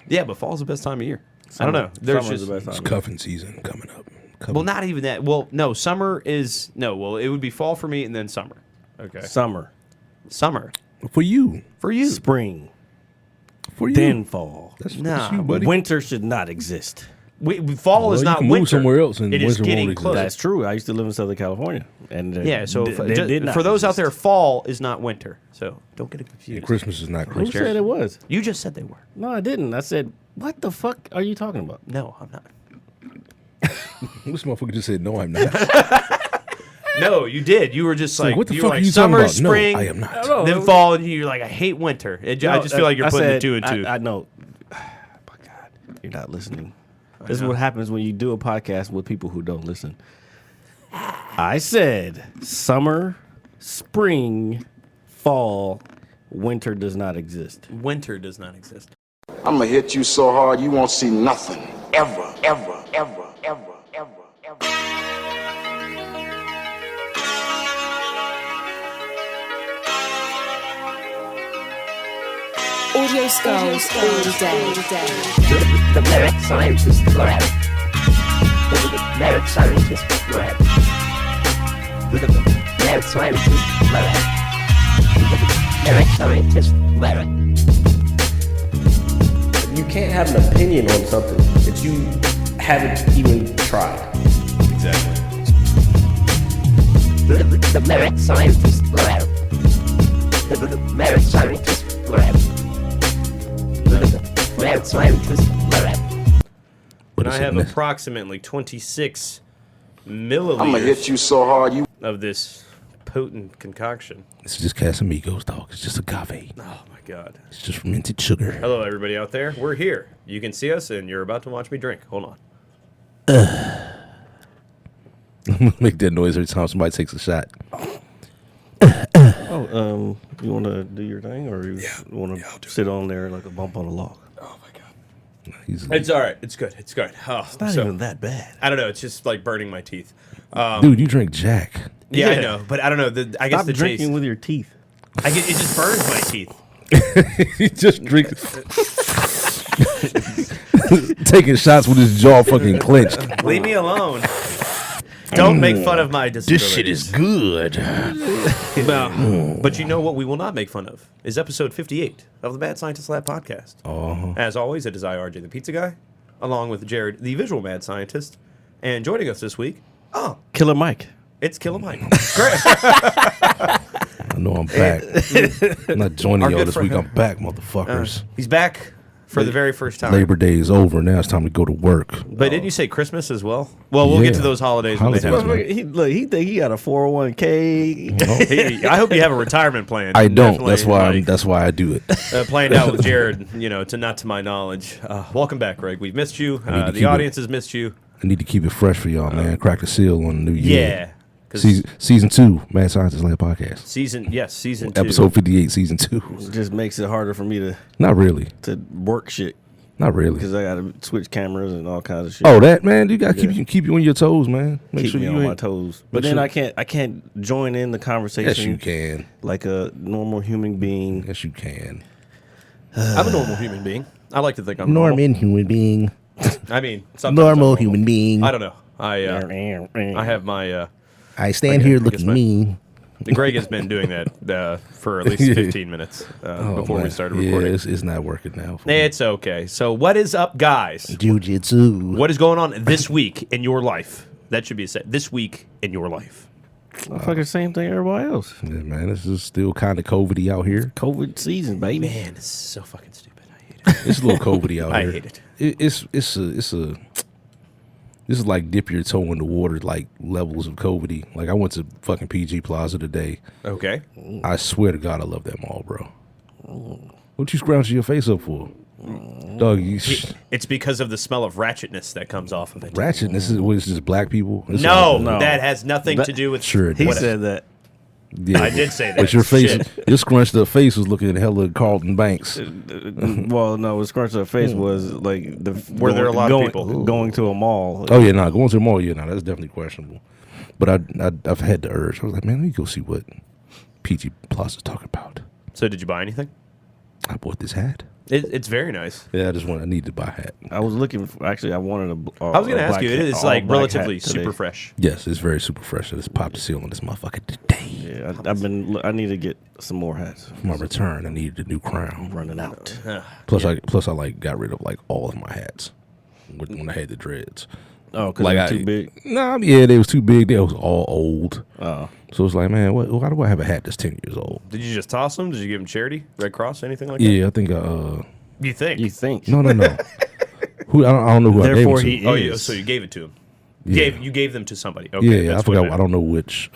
Yeah, but fall's the best time of year. I don't know. There's just the best time It's cuffing season coming up. well, not even that. Well, no, summer is no. Well, it would be fall for me, and then summer. Okay, Summer. For you. for you. Spring. For you. Then fall. That's Nah, you, buddy. Winter should not exist. Fall Well, is you not can move winter. somewhere else and it is winter getting won't close. That's true. I used to live in Southern California. And Yeah, so did not for those out exist. there, fall is not winter. So don't get it Yeah, confused. Christmas is not Who Christmas. said it was? You just said they were. No, I didn't. I said, what the fuck are you talking about? No, I'm not. This motherfucker just said, no, I'm not. No, you did. You were just like, what the you fuck were are like you summer, talking about? spring, No, I am not. No, then fall, and you're like, I hate winter. I just feel like you're putting the two and two. I know. My God, you're not listening. This is what happens when you do a podcast with people who don't listen. I said summer, spring, fall, winter does not exist. Winter does not exist. I'm gonna hit you so hard you won't see nothing. Ever, ever, ever, ever, ever, ever. Audio skulls all day. The merit scientist lab. The merit scientist lab. The merit scientist lab. The merit scientist lab. You can't have an opinion on something that you haven't even tried. Exactly. The merit scientist lab. The merit scientist lab. The merit scientist lab. And I have approximately 26 I'm gonna milliliters hit you so hard you. of this potent concoction. It's just Casamigos, dog. It's just agave. Oh my God. It's just fermented sugar. Hello, everybody out there. We're here. You can see us, and you're about to watch me drink. Hold on. Make that noise every time somebody takes a shot. Oh, you want to do your thing, or you want to sit on there like a bump on a log? Oh my God. He's It's all right. It's good. It's good. Oh, It's not even that bad. I don't know. It's just like burning my teeth. dude, you drink Jack. Yeah, I Yeah. know, but I don't know. I guess Stop the drinking taste. with your teeth. It just burns my teeth. He just drinks. Taking shots with his jaw fucking clenched. Leave me alone. Don't make fun of my disabilities. good. But you know what we will not make fun of is episode 58 of the Mad Scientist Lab podcast. As always, it is RJ the Pizza Guy, along with Jared, the visual mad scientist. And joining us this week, Killer Mike. it's Killer Mike. Great. I know I'm back. I'm not joining Our y'all good this friend. week. I'm back, motherfuckers. He's back for the very first time. Labor Day is over. Now it's time to go to work. But didn't you say Christmas as well? Well, we'll get Yeah. to those holidays when they Holidays, happen. man. He think he got a 401k. I hope you have a retirement plan. I don't. Definitely, That's why I do it. Playing out with Jared, not to my knowledge. Welcome back, Greg. We've missed you. need to The keep audience has missed you. I need to keep it fresh for y'all, man. Crack the seal on the new year. Yeah. 'Cause Season 2, Mad Scientist Lab podcast. season 2. Episode 58, season 2. Just makes it harder for me Not really. to work shit Not really. because I got to switch cameras and all kinds of shit. Oh, that man, you gotta keep you on your toes, man. Make keep sure me you on my ain't. toes. But make then sure- I can't join in the conversation. Yes, you can. Like a normal human being. Yes, you can. I'm a normal human being. I like to think I'm normal. human being. I mean, sometimes I'm normal. being. I don't know. I have my. I stand Okay, here I guess looking my- mean. Greg has been doing that for at least 15 minutes before we started recording. Yeah, it's not working now. It's okay. So, what is up, guys? Jiu-jitsu. What is going on this week in your life? That should be said. This week in your life. Fucking same thing everybody else. Yeah, man, this is still kind of COVID-y out here. COVID season, baby. Man, it's so fucking stupid. I hate it. It's a little COVID-y out I here. hate it. This is like dip your toe in the water, like levels of COVID-y. Like I went to fucking PG Plaza today. Okay. I swear to God, I love that mall, bro. What you scrounging your face up for? Dog, It's because of the smell of ratchetness that comes off of it. ratchet. This is what it's just black people. It's No, No. that has nothing to do with. Sure it He does. said that. Yeah, I did say that. But your face, Shit. your scrunched up face was looking at hella Carlton Banks. Well, no, what scratched her face was like Were there a lot of going, people? going to a mall. Oh yeah, nah, going to the mall, yeah, nah, that's definitely questionable. But I've had the urge. I was like, man, let me go see what PG Plaza's talking about. So, did you buy anything? I bought this hat. It's very nice. Yeah, I need to buy a hat. I was looking for, actually, I wanted a I was going to ask you, it is like relatively today. super fresh. Yes, it's very super fresh. I just popped the seal on this motherfucker today. Yeah, I need to get some more hats. For my return, I needed a new crown. Running out. Plus, I like got rid of like all of my hats when I had the dreads. Oh, because Like they're too big? Nah, yeah, they was too big. They was all old. Oh. So it's like, man, why do I have a hat that's 10 years old? Did you just toss them? Did you give them charity? Red Cross? Anything like that? Yeah, I think. You think? You think? No. Who? I don't know who Therefore, I gave it to. Oh, yeah, so you gave it to him. Yeah. You gave them to somebody. Okay, Yeah, I that's forgot. what I don't know which.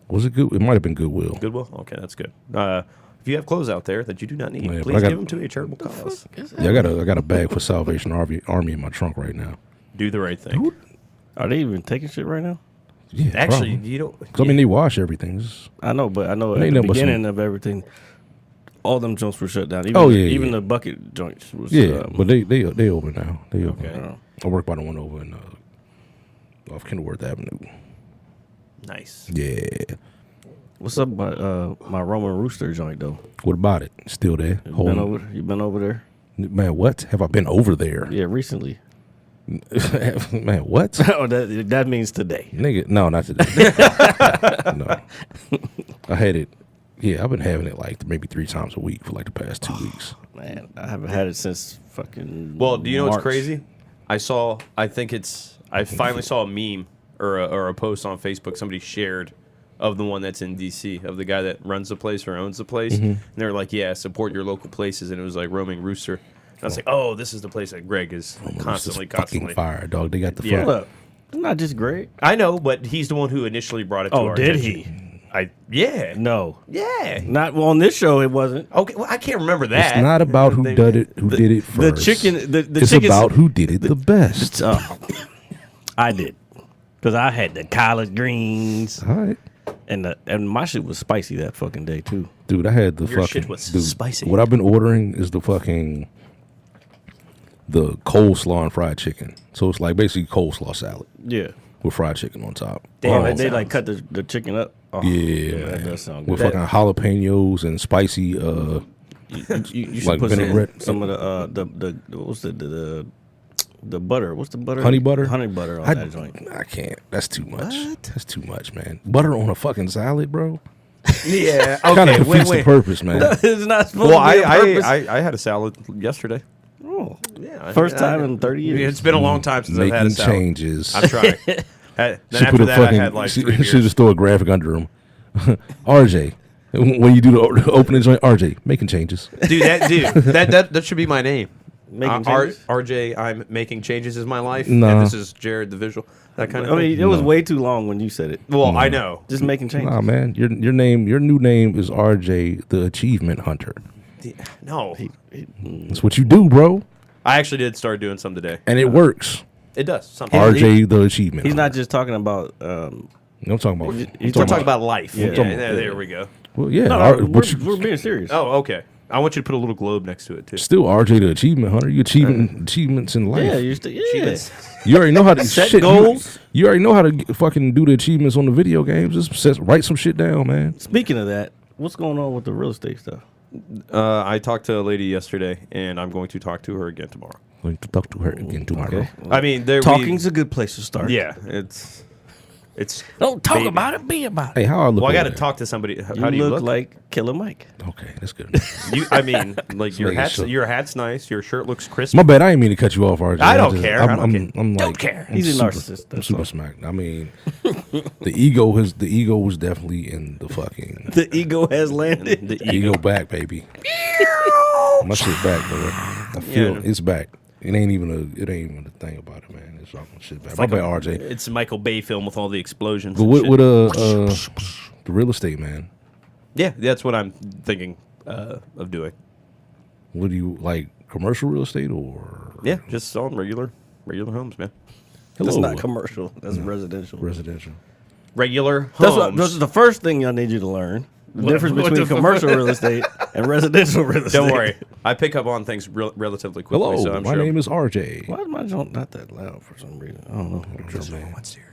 Was it good? It might have been Goodwill. Goodwill? Okay, that's good. If you have clothes out there that you do not need, Yeah, but please I got- give them to a charitable cause. Yeah, I got a bag for Salvation Army in my trunk right now. Do the right thing. Are they even taking shit right now? Yeah, Actually, probably. you don't. 'Cause, I mean, they wash everything. I know, but I know Ain't at the nothing but beginning some- of everything, all them joints were shut down. Even, Oh, yeah, even yeah. the bucket joints was. Yeah, but they open now. They open. Okay. I work by the one over in off Kenilworth Avenue. Nice. Yeah. What's up, my Roman Rooster joint though? What about it? Still there? You been over there? Man, what? Have I been over there? Yeah, recently. Man, what? Oh, that means today. Nigga, no, not today. No. I had it. Yeah, I've been having it like maybe 3 times a week for like the past 2 weeks. Man, I haven't had it since fucking. Well, do you know what's March. crazy? I finally saw a meme or a post on Facebook somebody shared of the one that's in DC, of the guy that runs the place or owns the place. And they're like, yeah, support your local places. And it was like Roaming Rooster. And I was like, oh, this is the place that Greg is constantly. Fucking fire, dog. They got the Yeah. Hold up. It's not just great. I know, but he's the one who initially brought it to our Oh, did attention. he? Yeah. No. Yeah. Not on this show. It wasn't. Okay, well, I can't remember that. It's not about who They- did it. Who did it The first? chicken. The It's chicken. about who did it the best. I did, because I had the collard greens, All right, and my shit was spicy that fucking day too. dude. I had the Your fucking. shit was dude, spicy. What I've been ordering is the coleslaw and fried chicken. So it's like basically coleslaw salad Yeah. with fried chicken on top. Damn, Oh, that they like sounds- cut the chicken up. Oh, Yeah, that man. does sound With good. fucking jalapenos and spicy. You should like put vinaigrette. some of the what was the butter? What's the butter? Honey butter? Honey butter on that joint. I can't. That's too much. That's too much, man. Butter on a fucking salad, bro. Yeah. Kind of Okay. defeats the purpose, man. It's not supposed Well, to be a purpose. I had a salad yesterday. Oh, Yeah. first time in 30 years. It's been a long time since I've had a Making salad. changes. I'm trying. Then She after put a that, I fucking. had like she 3 should beers. just throw a graphic under him. RJ, when you do the opening joint, RJ making changes. Dude, that should be my name. Making changes? RJ, I'm making changes is my life. Nah. And this is Jared the visual. That kind of I thing. mean, it was way too long when you said it. Well, I know. Just making changes. Nah, man, your new name is RJ the Achievement Hunter. No. That's what you do, bro, I actually did start doing some today. and it works. It does. Sometimes. RJ the Achievement. He's not Hunter. just talking about. I'm talking about. He's We're talking about life. Yeah. Yeah, there we go. Well, yeah. No, what we're being serious. Oh, okay. I want you to put a little globe next to it, too. still RJ the Achievement Hunter. You achieving achievements in life. Yeah, you're still. Yeah. You already know how to Set shit, goals. You already know how to fucking do the achievements on the video games. Just write some shit down, man. Speaking of that, what's going on with the real estate stuff? I talked to a lady yesterday, and I'm going to talk to her again tomorrow. Going to talk to her again tomorrow. Okay. I mean, Talking's a good place to start. Yeah, it's. Don't talk Baby. about it. Be about it. Hey, how I look? Well, I got over to there? talk to somebody. How You do you look look? like Killer Mike. Okay, that's good. I mean, like your making hat's sure. your hat's nice. Your shirt looks crisp. My bad. I didn't mean to cut you off, RJ. I don't care. I don't care. I'm Don't like, care. I'm He's a super- narcissist, I'm that's super all. smacked. I mean, the ego was definitely in the fucking The ego has landed. The ego back, baby. My shit back, bro. I feel Yeah. it's back. It ain't even a thing about it, man. It's all shit back. My bad, RJ. It's a Michael Bay film with all the explosions. But and what shit. the real estate, man? Yeah, that's what I'm thinking of doing. What do you like? Commercial real estate or Yeah, just selling regular homes, man. That's Hello. not commercial. That's residential. residential? Regular That's homes. this is the first thing I need you to learn. The difference what between the- commercial real estate and residential real estate. Don't worry, I pick up on things relatively quickly. Hello, so I'm my sure name is RJ. Why is my joint not that loud for some reason? I don't know. What's cereal?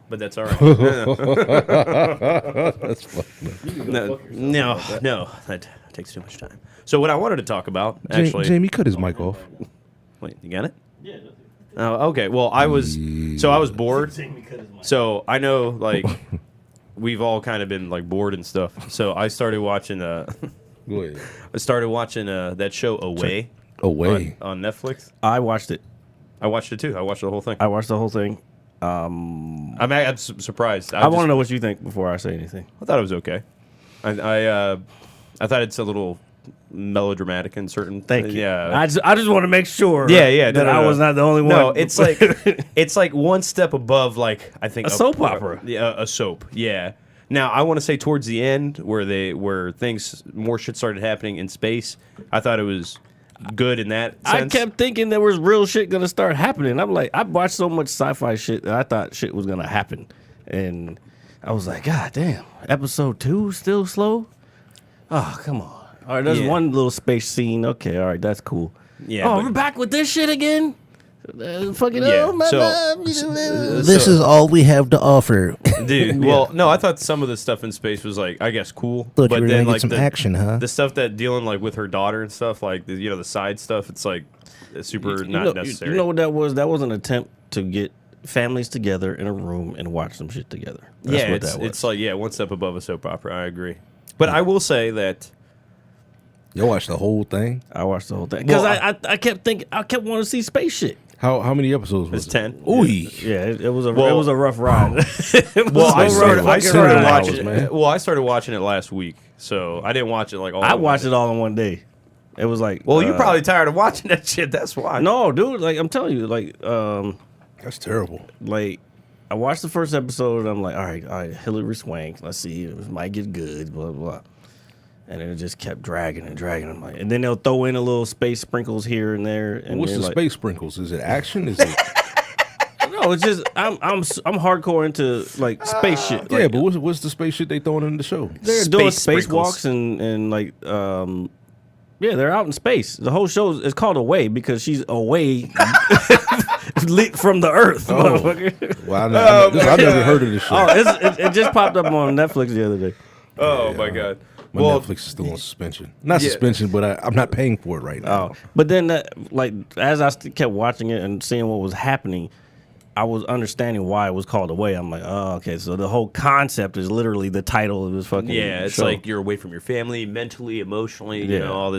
but that's all right. That's funny. No, that takes too much time. So what I wanted to talk about, actually... Jamie, cut his mic off. Wait, you got it? Yeah. Oh, okay. Well, I was bored. So I know, like, we've all kind of been, like, bored and stuff. So I started watching... Go ahead. I started watching that show Away. Away. On Netflix. I watched it. I watched it too. I watched the whole thing. I'm surprised. I want to know what you think before I say anything. I thought it was okay. I thought it's a little melodramatic in certain. Thank you. Yeah. I just want to make sure. Yeah. That I was not the only one. No, it's like one step above, like, I think a soap opera. Yeah, a soap. Yeah. Now I want to say towards the end where things more shit started happening in space. I thought it was good in that sense. I kept thinking there was real shit gonna start happening. I'm like, I watched so much sci-fi shit that I thought shit was gonna happen, and I was like, God damn, episode 2 still slow. Oh, come on. All right, there's one little space scene. Okay, all right, that's cool. Yeah. Oh, we're back with this shit again. Fucking Yeah, my so- love. This is all we have to offer. Dude, well, no, I thought some of the stuff in space was, like, I guess cool, Thought but you were then gonna get like some action, huh? the stuff that dealing like with her daughter and stuff, like the side stuff, it's like super not necessary. You know what that was? That was an attempt to get families together in a room and watch some shit together. That's yeah, what that was. it's like one step above a soap opera. I agree, but I will say that You watched the whole thing? I watched the whole thing because Well, I kept thinking, I kept wanting to see space shit. How many episodes was it's it? 10. Ooh. Yeah, it was a Well- rough ride. Well, I started fucking watching. hours, man. Well, I started watching it last week, so I didn't watch it like all. I in watched one it all in one day. It was like, Well, you're probably tired of watching that shit. That's why. no, dude. Like I'm telling you, like That's terrible. like I watched the first episode. And I'm like, all right, Hillary Swank. Let's see, it might get good. Blah blah. And then it just kept dragging and dragging. I'm like, and then they'll throw in a little space sprinkles here and there. And What's they're the like, space sprinkles? Is it action? Is it? No, it's just I'm hardcore into like space shit. Yeah, Like, but what's the space shit they throwing in the show? they're doing Space spacewalks and like yeah, they're out in space. The whole show is called Away because she's away from the Earth. Motherfucker. Well, I never heard of this show. Oh, it just popped up on Netflix the other day. Oh my god. My Netflix is still on suspension. Not suspension, but I'm not paying for it right now. Oh, but then like as I kept watching it and seeing what was happening, I was understanding why it was called Away. I'm like, oh, okay, so the whole concept is literally the title of this fucking Yeah, it's show. like you're away from your family, mentally, emotionally. You Yeah. know, all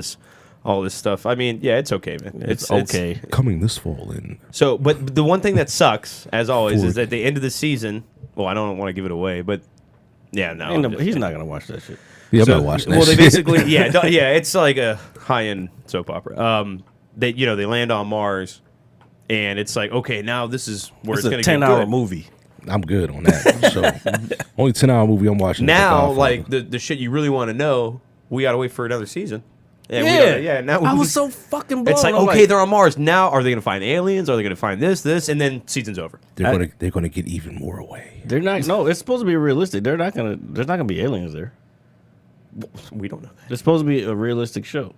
this stuff. I mean, yeah, it's okay, man. it's okay. Coming this fall in. So, but the one thing that sucks, as always, is at the end of the season. Well, I don't want to give it away, but yeah, no, Ain't I'm no- just he's kidding. not gonna watch that shit. Yeah, So- I'm not watching that Well, they shit. basically, yeah, it's like a high-end soap opera. They land on Mars, and it's like, okay, now this is where It's it's a going to get 10-hour good. movie. I'm good on that. So only 10-hour movie I'm watching. is The Now, Godfather. like the shit you really want to know, we got to wait for another season. And Now I was so fucking blown. It's like, I'm okay, they're on Mars. Now, are they going to find aliens? Are they going to find this, and then season's over? they're gonna get even more away. they're not. No, it's supposed to be realistic. There's not gonna be aliens there. We don't know that. It's supposed to be a realistic show.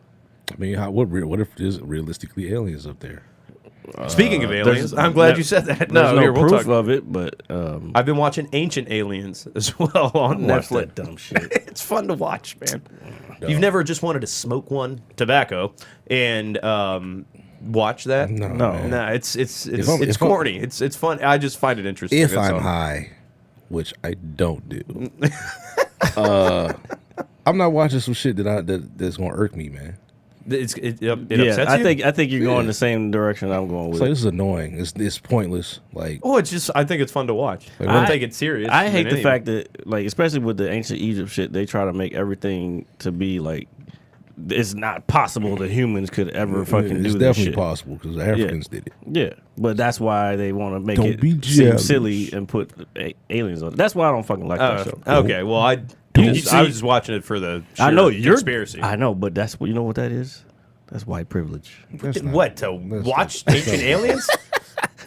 I mean, what if there's realistically aliens up there? Speaking of aliens, there's- I'm glad there- you said that. There's No, no here, we'll proof talk. of it, but I've been watching Ancient Aliens as well on watch Netflix. that dumb shit. It's fun to watch, man. You've never just wanted to smoke one tobacco and watch that? No, No. man. Nah, it's if I'm- corny. It's fun. I just find it interesting. If that's I'm all. high, which I don't do, I'm not watching some shit that's gonna irk me, man. it Yeah, upsets I you? think you're going the same direction I'm going It's with. like this is annoying. It's pointless. Like Oh, it's just I think it's fun to watch. I don't take it serious. I hate in the any- fact that, like, especially with the ancient Egypt shit, they try to make everything to be like it's not possible that humans could ever fucking it's do this definitely shit. possible because the Africans did it. Yeah, but that's why they want to make Don't it be seem jealous. silly and put aliens on it. That's why I don't fucking like that show. Okay, well I see- I was just watching it for the I sheer know you're conspiracy. I know, but that's you know what that is. That's white privilege. That's not- What to that's watch not- Ancient Aliens?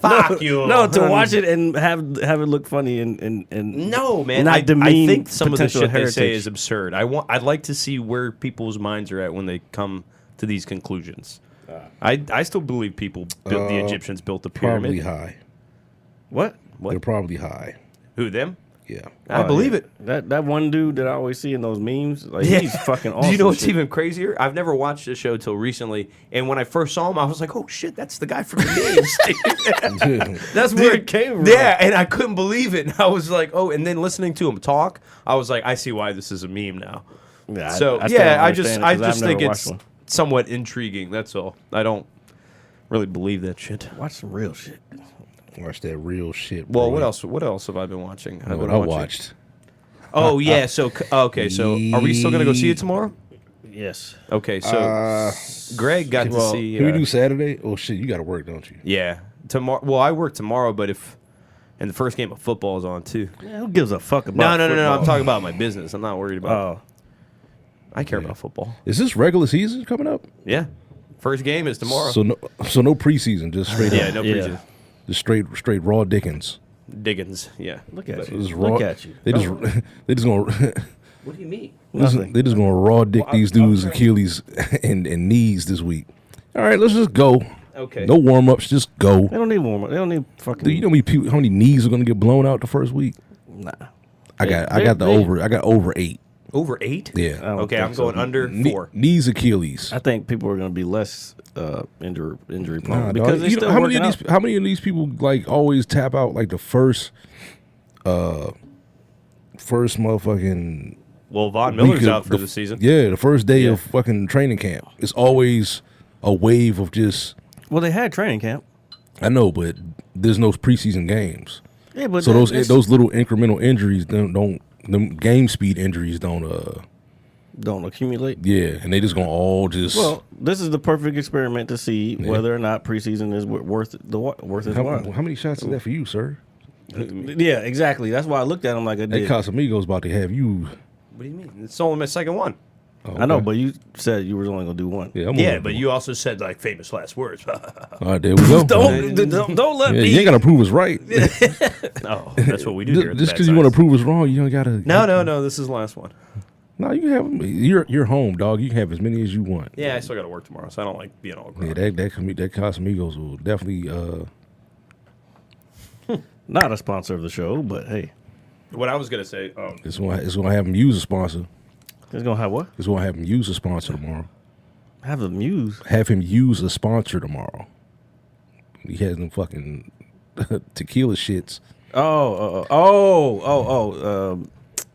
Fuck you. No, to watch it and have it look funny and No, man. not I demean think some of the potential shit they say heritage. is absurd. I'd like to see where people's minds are at when they come to these conclusions. I still believe the Egyptians built the Probably pyramid. high. What? They're probably high. Who, them? Yeah. I believe it. That one dude that I always see in those memes, like Yeah. he's fucking awesome. Do you know what's shit. even crazier? I've never watched the show till recently, and when I first saw him, I was like, "Oh shit, that's the guy from the memes." That's where it came from. Yeah, and I couldn't believe it. And I was like, "Oh!" And then listening to him talk, I was like, "I see why this is a meme now." Yeah, So I still don't I understand it 'cause just I've never think watched it's one. somewhat intriguing. That's all. I don't really believe that shit. Watch some real shit. Watch that real shit. Well, bro. what else? What else have I been watching? You know what I watched. Oh yeah. So okay. So are we still gonna go see it tomorrow? Yes. Okay. So Greg got to see. Can we do Saturday? Oh shit, you got to work, don't you? Yeah. Tomorrow. Well, I work tomorrow, but and the first game of football is on too. Yeah, who gives a fuck about No. football? I'm talking about my business. I'm not worried about. Oh. I care about football. Is this regular season coming up? Yeah. First game is tomorrow. So no preseason, just straight yeah. up, No Yeah. preseason. just straight raw Dickens. Diggins. Yeah. Look at you. Just Look raw. at you. They just gonna What do you mean? they just gonna raw dick these dudes' Achilles and knees this week. All right, let's just go. Okay. No warm ups, just go. They don't need warm up. They don't need fucking. Dude, you know how many knees are gonna get blown out the first week? Nah. I got over 8. Over 8? Yeah. I don't Okay, think I'm going so. under 4. Knees Achilles. I think people are going to be less injury prone Nah, because dog. they You know, still how working out. many of these people like always tap out like the first motherfucking Well, Von week Miller's of out for the season. Yeah, the first day of fucking training camp. It's always a wave of just Well, they had training camp. I know, but there's no preseason games. Yeah, but So that's- those little incremental injuries don't them game speed injuries don't accumulate. yeah, and they just gonna all just Well, this is the perfect experiment to see whether or not preseason is worth its how while. many shots is that for you, sir? Yeah, exactly. That's why I looked at him like I That did. Casamigos about to have you. What do you mean? It's only my second one. I know, but you said you were only going to do one. Yeah, I'm Yeah, gonna- but you also said like famous last words. All right, there we go. Don't let Yeah, me. you ain't gotta prove us right. Oh, that's what we do here. at the Just Bad because you want to Science. prove us wrong, you don't gotta. No. This is the last one. No, you can have. You're home, dog. You can have as many as you want. Yeah, I still got to work tomorrow, so I don't like being all Yeah, grown. that Casamigos will definitely. Not a sponsor of the show, but hey, What I was gonna say. It's gonna have him use a sponsor. it's going to have what? It's gonna have him use a sponsor tomorrow. Have the muse. Have him use a sponsor tomorrow. He has them fucking tequila shits.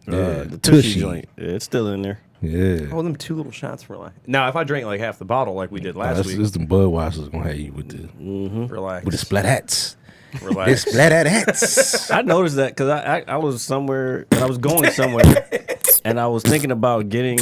The Tushy Tushy. joint. Yeah, it's still in there. Yeah. Oh, them 2 little shots for life. Now, if I drank like half the bottle, like we did last This week, is the Budweiser's gonna have you with relax. the splat hats. The Relax. splat hats. I noticed that because I was somewhere and I was going somewhere and I was thinking about getting.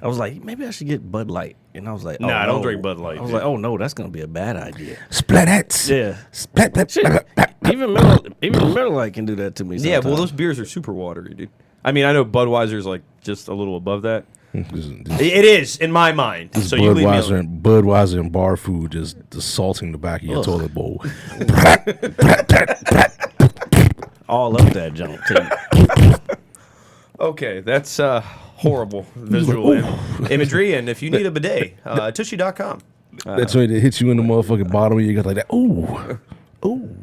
I was like, maybe I should get Bud Light, and I was like, oh, Nah, no. don't drink Bud Light, I was dude. like, oh no, that's gonna be a bad idea. Splat hats. Yeah, Splat, splat, shit. splat, splat. Even Miller Lite can do that to me. Yeah, well, sometimes. those beers are super watery, dude. I mean, I know Budweiser's like just a little above that. This It is in my mind. So you leave me alone. Budweiser and bar food just assaulting the back of your toilet bowl. all up that junk too. Okay, that's horrible visual imagery. And if you need a bidet, tushy.com. That's when it hits you in the motherfucking bottom of your gut like that. Ooh. Ooh.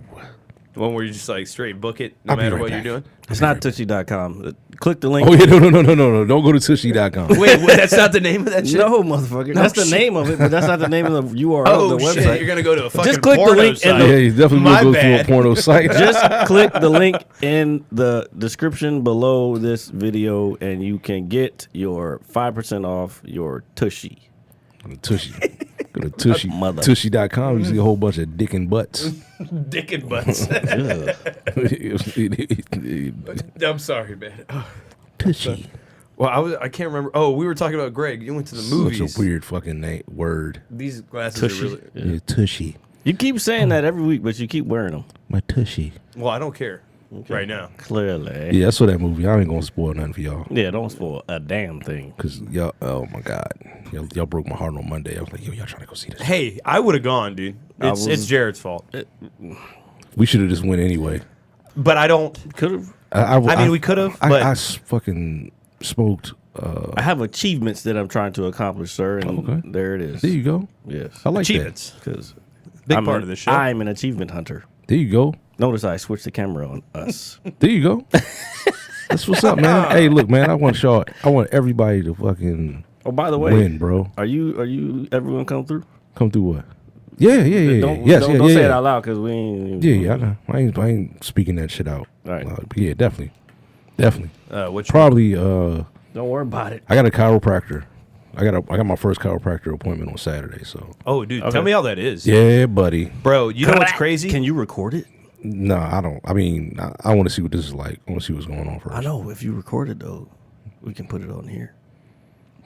The one where you just like straight book it no I'll be matter right what back. you're doing. It's not Tushy.com. Click the link. Oh yeah, no. Don't go to tushy.com. Wait, that's not the name of that shit? No, motherfucker. That's the name of it, but that's not the name of the URL Oh, of the shit. website. You're going to go to a fucking Just click the porno link in site. the- Yeah, you definitely My will go to a bad. porno site. Just click the link in the description below this video and you can get your 5% off your Tushy. Tushy. Go to Tushy. Mother. Tushy.com. You see a whole bunch of dick and butts. Dick and butts. I'm sorry, man. Tushy. Well, I can't remember. Oh, we were talking about Greg. You went to the movies. Such a weird fucking word. These glasses Tushy. are really... Yeah, tushy. You keep saying that every week, but you keep wearing them. My tushy. Well, I don't care right now. Clearly. Yeah, I saw that movie. I ain't gonna spoil nothing for y'all. Yeah, don't spoil a damn thing. Cause y'all, oh my god, y'all broke my heart on Monday. I was like, yo, y'all trying to go see this? Hey, I would have gone, dude. It's Jared's fault. We should have just went anyway. But I don't... Could have. I mean, we could have, but... I fucking smoked. I have achievements that I'm trying to accomplish, sir, and Okay. there it is. There you go. Yes. I like Achievements. Because Big part of this show. I'm an achievement hunter. There you go. Notice I switched the camera on us. There you go. That's what's up, man. Hey, look, man. I want everybody to fucking Oh, by the way, win, bro. Are you ever gonna come through? Come through what? Yeah. Don't Yes, say it out loud because we ain't. Yeah, I know. I ain't speaking that shit out. All right. But yeah, definitely. Which Probably. Don't worry about it. I got a chiropractor. I got my first chiropractor appointment on Saturday. So. Oh, dude, Okay. tell me how that is. Yeah, buddy. Bro, you know what's crazy? Can you record it? No, I don't. I mean, I want to see what this is like. I want to see what's going on first. I know. If you record it though, we can put it on here.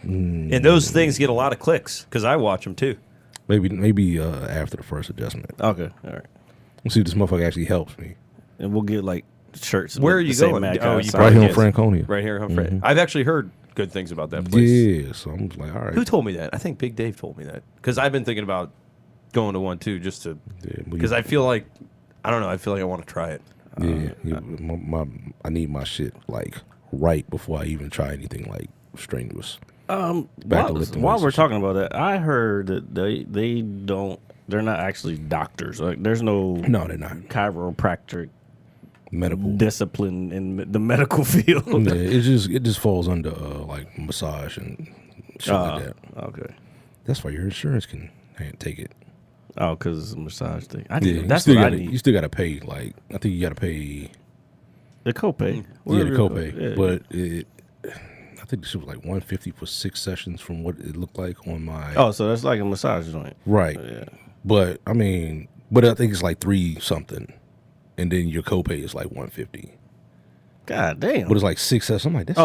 And those things get a lot of clicks because I watch them too. Maybe after the first adjustment. Okay. All right. We'll see if this motherfucker actually helps me. And we'll get like shirts. Where are with you the same going? Mad Oh, Guy you sign. Right here on yes. Franconia. Right here, huh? I've actually heard good things about that place. Yeah, so I'm just like, all right. Who told me that? I think Big Dave told me that because I've been thinking about going to one too, just to because I feel like I don't know. I feel like I want to try it. I need my shit like right before I even try anything like strenuous. While lifting we're weights. talking about that, I heard that they're not actually doctors. Like there's no they're not chiropractic medical. discipline in the medical field. Yeah, it just falls under like massage and shit like that. Okay. That's why your insurance can take it. Oh, because it's a massage thing. Yeah, That's you still what I gotta, need. you still got to pay. Like I think you got to pay. The copay. Yeah, the copay. Yeah. But I think the shit was like $150 for 6 sessions from what it looked like on my. Oh, so that's like a massage joint. Right. Yeah. But I mean, I think it's like 3 something, and then your copay is like $150. God damn. But it's like 6 sessions. I'm like, that's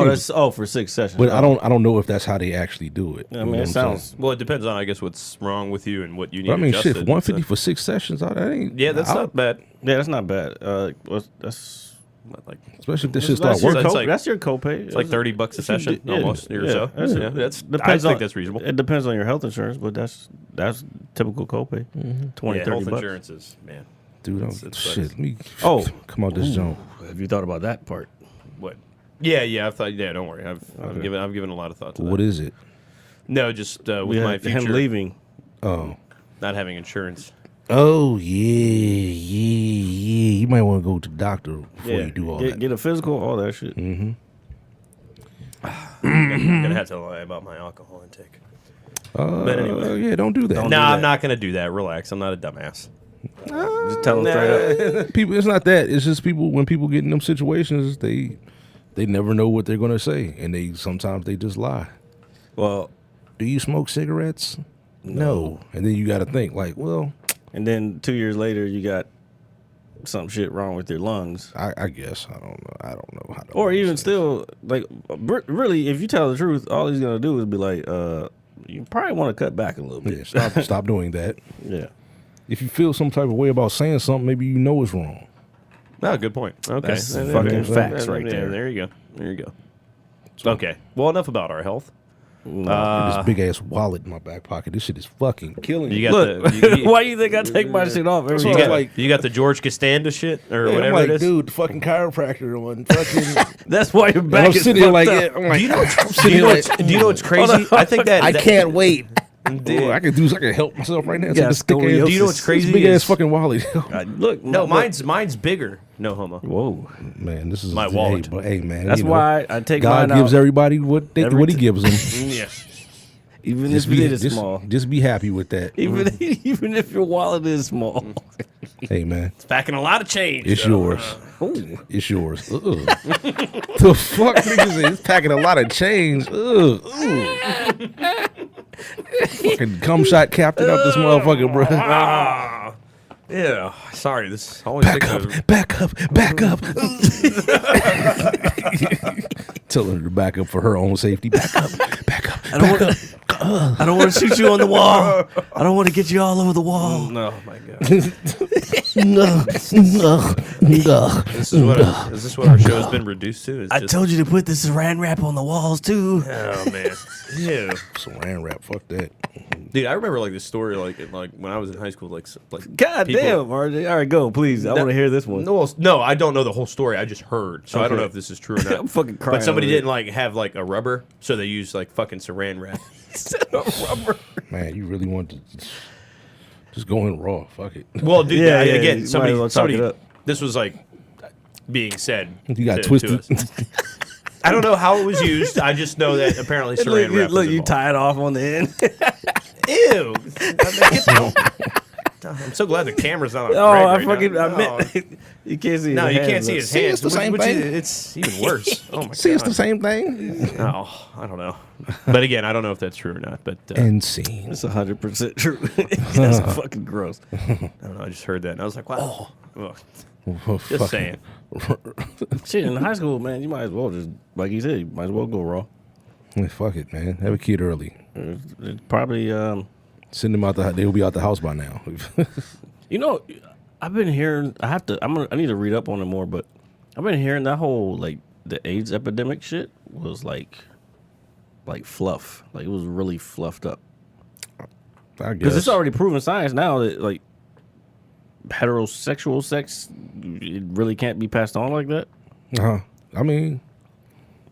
for 6 sessions. But I don't know if that's how they actually do it. I You mean, know it what I'm saying? sounds. Well, it depends on I guess what's wrong with you and what you need. But I mean, shit, adjusted. $150 for 6 sessions. That ain't. Yeah, that's not bad. Yeah, that's not bad. That's Like Especially if this shit start that's your working. It's like- that's your copay. it's like $30 a session almost or so. That's, Yeah, that's depends I think on, that's reasonable. It depends on your health insurance, but that's typical copay. 20, Yeah, 30 health bucks. insurance is man. Dude, It's shit. like- Let me Oh. come out this joint. Have you thought about that part? What? Yeah. I thought. Yeah, don't worry. I've given a lot of thought to that. What is it? No, just with We my had future him leaving. Oh. not having insurance. Oh yeah. You might want to go to the doctor before you do all that. Get a physical, all that shit. I'm gonna have to lie about my alcohol intake. But anyway, Yeah, don't do that. no, I'm not gonna do that. Relax. I'm not a dumbass. Just tell them straight up. People, it's not that. It's just people. When people get in them situations, they never know what they're gonna say, and sometimes they just lie. Well, Do you smoke cigarettes? No. And then you got to think like, well, and then 2 years later, you got some shit wrong with your lungs. I guess I don't know. I don't know how to. Or even still, like, really, if you tell the truth, all he's gonna do is be like, you probably want to cut back a little bit. Yeah, stop doing that. Yeah. If you feel some type of way about saying something, maybe you know it's wrong. No, good point. Okay, That's fucking facts right there. There you go. Okay. Well, enough about our health. This big ass wallet in my back pocket. This shit is fucking killing me. You got the Why do you think I take my shit off every you time? got, you got the George Costanza shit or I'm whatever like, it is. dude, the fucking chiropractor one. Fucking. That's why your And back I'm is sitting here like, fucked up. yeah, I'm like, Do you know what's, I'm do sitting you know here what's, like, do you know what's crazy? I think that I can't wait. oh, I can help myself right now. It's Yeah, like this thick scoliosis. ass, Do you know what's crazy This big is- ass fucking wallet. Look, No, look. mine's bigger. No homo. Whoa. Man, this is My wallet. Hey, man, That's you know, why I take God mine gives out. everybody what he gives them. Yeah. Even if it is small. Just be happy with that. Even if your wallet is small. Hey, man, It's packing a lot of change. it's yours. It's yours. The fuck, niggas is packing a lot of change. Fucking cum shot captain up this motherfucker, bro. Ah. Yeah. Sorry. This always takes a... Back up. Tell her to back up for her own safety. Back up. I don't want to shoot you on the wall. I don't want to get you all over the wall. No, my God. No. Is this what our show has been reduced to? Is I just- told you to put this saran wrap on the walls too. Oh man. Ew. Saran wrap. Fuck that. Dude, I remember like this story like when I was in high school. Like God people- damn, RJ. All right, go, please. I want to hear this one. No, I don't know the whole story. I just heard, so I don't Okay. know if this is true or not. I'm fucking crying But somebody over it. didn't like have like a rubber, so they used like fucking saran wrap. Rubber. Man, you really want to. Just go in raw. Fuck it. Well, dude, Yeah, yeah, you again, might somebody, as well talk it somebody. up. This was like being said. You got to twisted. us. I don't know how it was used. I just know that apparently saran wrap. Look, was you involved. tie it off on the end. Ew. I'm so glad the camera's not on. Oh, Greg I right fucking, now. I meant, you can't see. No, his you hands, can't see though. his See, hands. it's the same which thing. It's even worse. Oh my See, it's god. the same thing. Oh, I don't know. But again, I don't know if that's true or not. But And scene. It's 100% true. That's fucking gross. I don't know. I just heard that and I was like, wow. Ugh. Oh, Just saying. Shit, in high school, man, you might as well just, like you said, you might as well go raw. Fuck it, man. Have a kid early. It's probably, Send them out they'll be out the house by now. you know, I've been hearing. I need to read up on it more, but I've been hearing that whole like the AIDS epidemic shit was like fluff. Like it was really fluffed up. I guess. Because it's already proven science now that like heterosexual sex, it really can't be passed on like that. Uh-huh. I mean,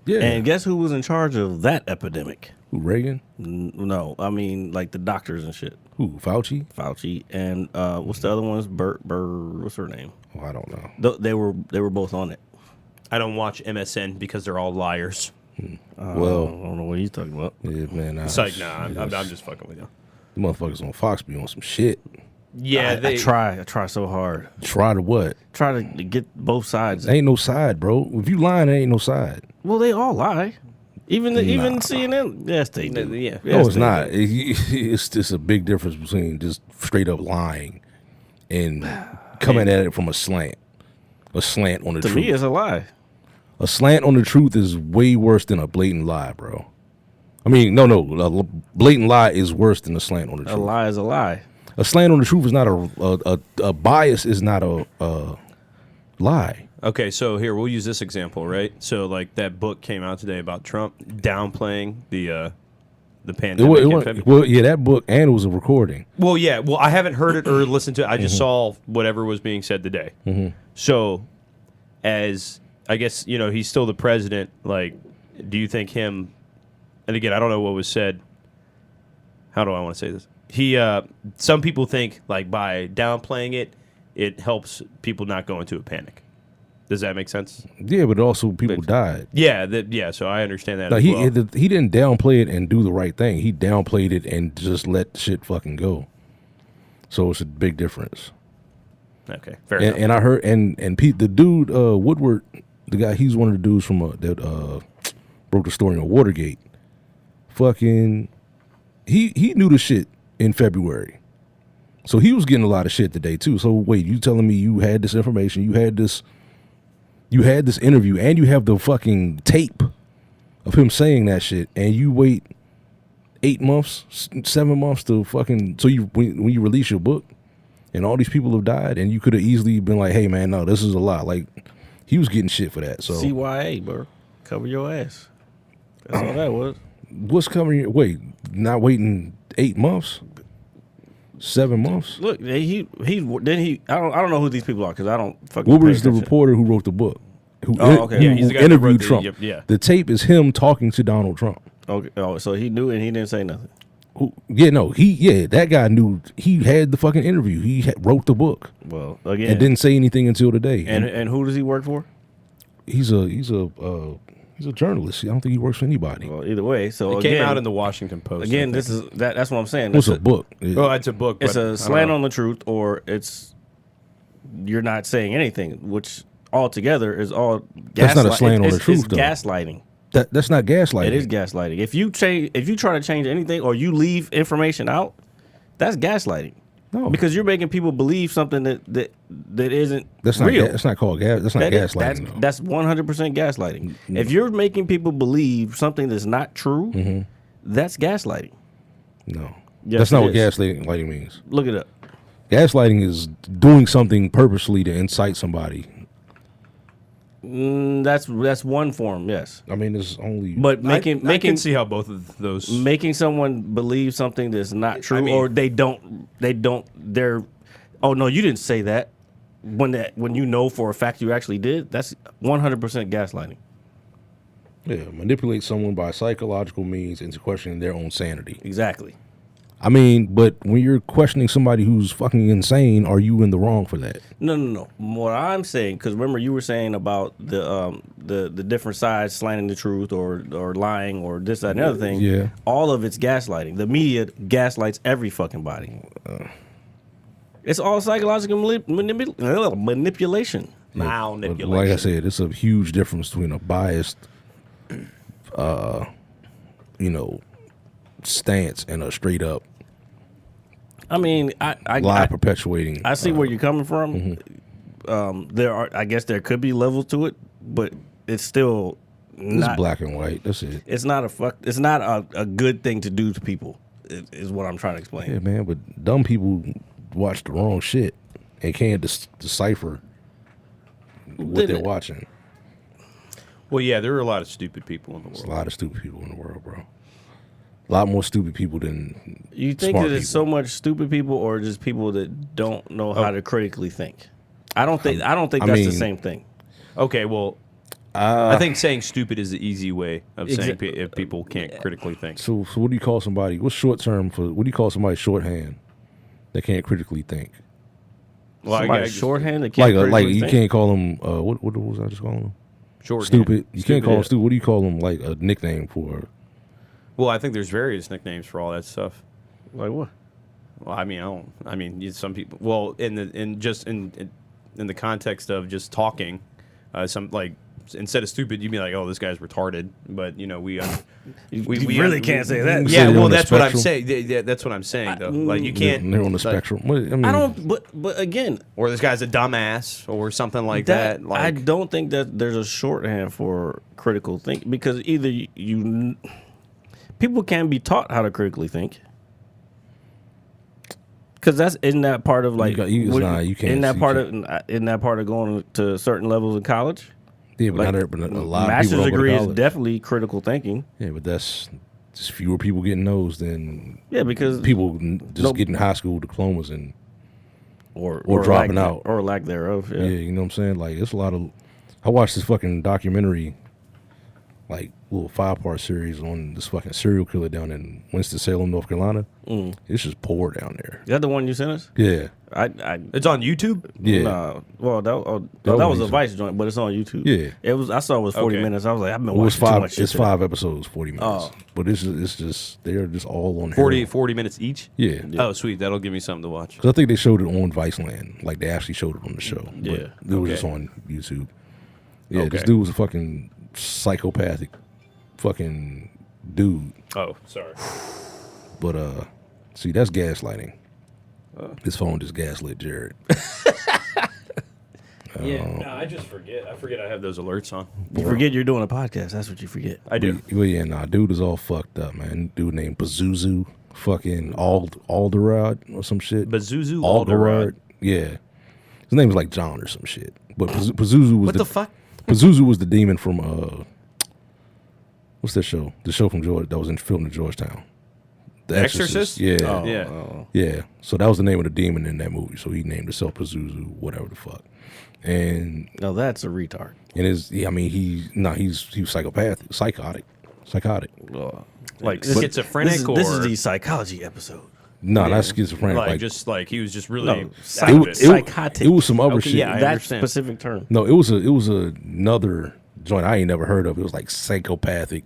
yeah. And guess who was in charge of that epidemic? Who, Reagan? No, I mean like the doctors and shit. Who, Fauci? Fauci and what's the other one's what's her name? Oh, I don't know. They were both on it. I don't watch MSN because they're all liars. Well, I don't know what he's talking about. yeah, man. It's like, nah, I'm just fucking with you. The motherfuckers on Fox be on some shit. Yeah, I try so hard. Try to what? Try to get both sides. Ain't no side, bro. If you lying, there ain't no side. Well, they all lie. Even CNN. Yes, they do. Yeah. No, Yes, it's they not. do. It's just a big difference between just straight up lying and coming at it from a slant. A slant on the To truth. me, it's a lie. A slant on the truth is way worse than a blatant lie, bro. I mean, no. A blatant lie is worse than a slant on the truth. A lie is a lie. A slant on the truth is not a bias. Is not a lie. Okay, so here we'll use this example, right? So like that book came out today about Trump downplaying the pandemic. in February. Well, yeah, that book, and it was a recording. Well, yeah. Well, I haven't heard it or listened to it. I just saw whatever was being said today. So, as I guess he's still the president. Like, do you think him? And again, I don't know what was said. How do I want to say this? Some people think like by downplaying it, it helps people not go into a panic. Does that make sense? Yeah, but also people died. Yeah. So I understand that. Like as well. he didn't downplay it and do the right thing. He downplayed it and just let shit fucking go. So it's a big difference. Okay, fair enough. And I heard and Pete, the dude Woodward, the guy, he's one of the dudes from that broke the story on Watergate. Fucking, he knew the shit in February, so he was getting a lot of shit today too. So wait, you telling me you had this information, you had this interview, and you have the fucking tape of him saying that shit, and you wait 8 months, 7 months to fucking when you release your book, and all these people have died, and you could have easily been like, hey man, no, this is a lot. Like he was getting shit for that. So CYA, bro, cover your ass. That's all that was. what's coming? Wait, not waiting 8 months, 7 months. Look, he I don't know who these people are because I don't fucking. What pay was the attention. reporter who wrote the book? Who, Oh, okay. Yeah, he's the guy that interviewed wrote the- Trump. yep, yeah. The tape is him talking to Donald Trump. Okay. Oh, so he knew and he didn't say nothing. That guy knew. He had the fucking interview. He wrote the book Well, again, and didn't say anything until today. and who does he work for? he's a journalist. I don't think he works for anybody. Well, either way, so It again, came out in the Washington Post. again, I this think. is that's what I'm saying. What's That's a book? Oh, it's a book. It's but I a don't slant know. on the truth, or it's you're not saying anything, which altogether is all. That's not a slant on the it's truth, though. gaslighting. That's not gaslighting. It is gaslighting. If you try to change anything, or you leave information out, that's gaslighting. No, Because you're making people believe something that isn't that's not. real. That's not called gas. That's not gaslighting. though. That's 100% gaslighting. If you're making people believe something that's not true, that's gaslighting. No, Yes, that's not it what is. gaslighting means. Look it up. Gaslighting is doing something purposely to incite somebody. That's one form, yes. I mean, it's only. But I making can see how both of those. making someone believe something that's not true, mean- or they're oh no, you didn't say that when you know for a fact you actually did. That's 100% gaslighting. Yeah, manipulate someone by psychological means into questioning their own sanity. Exactly. I mean, but when you're questioning somebody who's fucking insane, are you in the wrong for that? No. What I'm saying, because remember you were saying about the different sides slanting the truth or lying or this, that, and the other thing. Yeah. All of it's gaslighting. The media gaslights every fucking body. It's all psychological manipulation. Manipulation. Like I said, it's a huge difference between a biased, stance and a straight up I mean, lie perpetuating. I see where you're coming from. I guess there could be levels to it, but it's still It's not black and white. That's it. It's not a good thing to do to people. Is what I'm trying to explain. Yeah, man. But dumb people watch the wrong shit and can't decipher what they're watching. Well, yeah, there are a lot of stupid people in the There's world. a lot of stupid people in the world, bro. A lot more stupid people than You think smart that it's people. so much stupid people, or just people that don't know how to critically think? I don't think that's the same thing. Okay, well, I think saying stupid is the easy way of saying if people can't critically think. So what do you call somebody? What's short term for? What do you call somebody shorthand that can't critically think? Well, Somebody shorthand that can't Like critically you think? can't call them. What was I just calling them? short Stupid. You can't call them yeah. stupid. What do you call them? Like a nickname for? Well, I think there's various nicknames for all that stuff. Like what? Well, I mean, I don't. I mean, some people. Well, in the context of just talking, some like instead of stupid, you'd be like, "Oh, this guy's retarded." But we we really can't say that. Yeah, Say well, on the that's what I'm spectrum? saying. Yeah, that's what I'm saying, though. Like you can't. They're on the like, spectrum. What, I mean, I don't. But again, Or this guy's a dumbass, or something like that. Like I don't think that there's a shorthand for critical think because either you people can be taught how to critically think. Because that's in that part of like you can't. in that you part can't. of in that part of going to certain levels of college. Yeah, but, Like, not but a lot of people master's don't go to degree is college. definitely critical thinking. Yeah, but that's just fewer people getting those than Yeah, because people just Nope. getting high school diplomas and or dropping lack, out. or lack thereof. yeah, you know what I'm saying. Like it's a lot of. I watched this fucking documentary, like little 5-part series on this fucking serial killer down in Winston-Salem, North Carolina. It's just poor down there. Is that the one you sent us? Yeah, it's on YouTube. yeah. Nah, well, that That was one a Vice joint, but it's on YouTube. Yeah. It was. I saw it was 40 Okay. minutes. I was like, I've been Well, it's watching too five. much shit. It's today. 5 episodes, 40 minutes. Oh. But it's just they're just all on 40 heroin. minutes each. Yeah. Oh, sweet. That'll give me something to watch. Because I think they showed it on Viceland. Like they actually showed it on the show. But Yeah. it was Okay. just on YouTube. Yeah, this Okay. dude was a fucking psychopathic fucking dude. Oh, sorry. But see, that's gaslighting. His phone just gaslit Jared. Yeah. No, I just forget. I forget I have those alerts on. You forget you're doing a podcast. That's what you forget. I do. Well, yeah, nah, dude is all fucked up, man. Dude named Pazuzu, fucking Algarad or some shit. Pazuzu Algarad. Yeah, his name was like John or some shit. But Pazuzu was What the fuck? Pazuzu was the demon from what's that show? The show from George that was filmed in Georgetown. The Exorcist? Yeah, Oh, Yeah. oh. yeah. So that was the name of the demon in that movie. So he named himself Pazuzu, whatever the fuck. And No, that's a retard. he's psychotic. Like schizophrenic This or is the psychology episode. No, not schizophrenic. Like, Like just like he was just really No, out it, of was- it. psychotic. it was some other Okay, shit. yeah, I That understand. specific term. No, it was another joint I ain't never heard of. It was like psychopathic,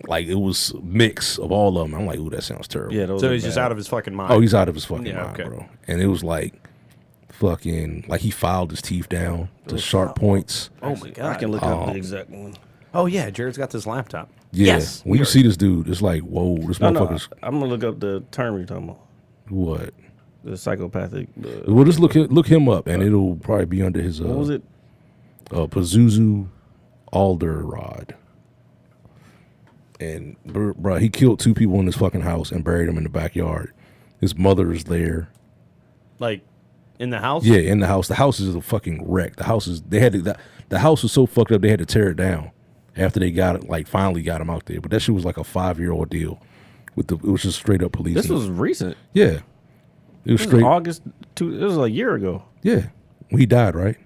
like it was a mix of all of them. I'm like, ooh, that sounds terrible. Yeah, those So are he's just bad. out of his fucking mind. Oh, he's out of his fucking Yeah, mind, okay. bro. And it was like fucking like he filed his teeth down to sharp points. Oh my I god. can look up the exact one. Oh yeah, Jared's got this laptop. Yeah. Yes, When you see this dude, it's like, whoa, this No, motherfucker's I'm gonna look up the term you're talking about. what? The psychopathic. Well, just look him up, and it'll probably be under his What was it? Pazuzu Algarad. And bro, he killed 2 people in his fucking house and buried them in the backyard. His mother is there. Like in the house. Yeah, in the house. The house is a fucking wreck. The house is the house was so fucked up they had to tear it down after they got it, like finally got him out there. But that shit was like a 5-year ordeal. It was just straight up police. This was recent. yeah. It was This straight. was August. It was a year ago. Yeah, he died, right?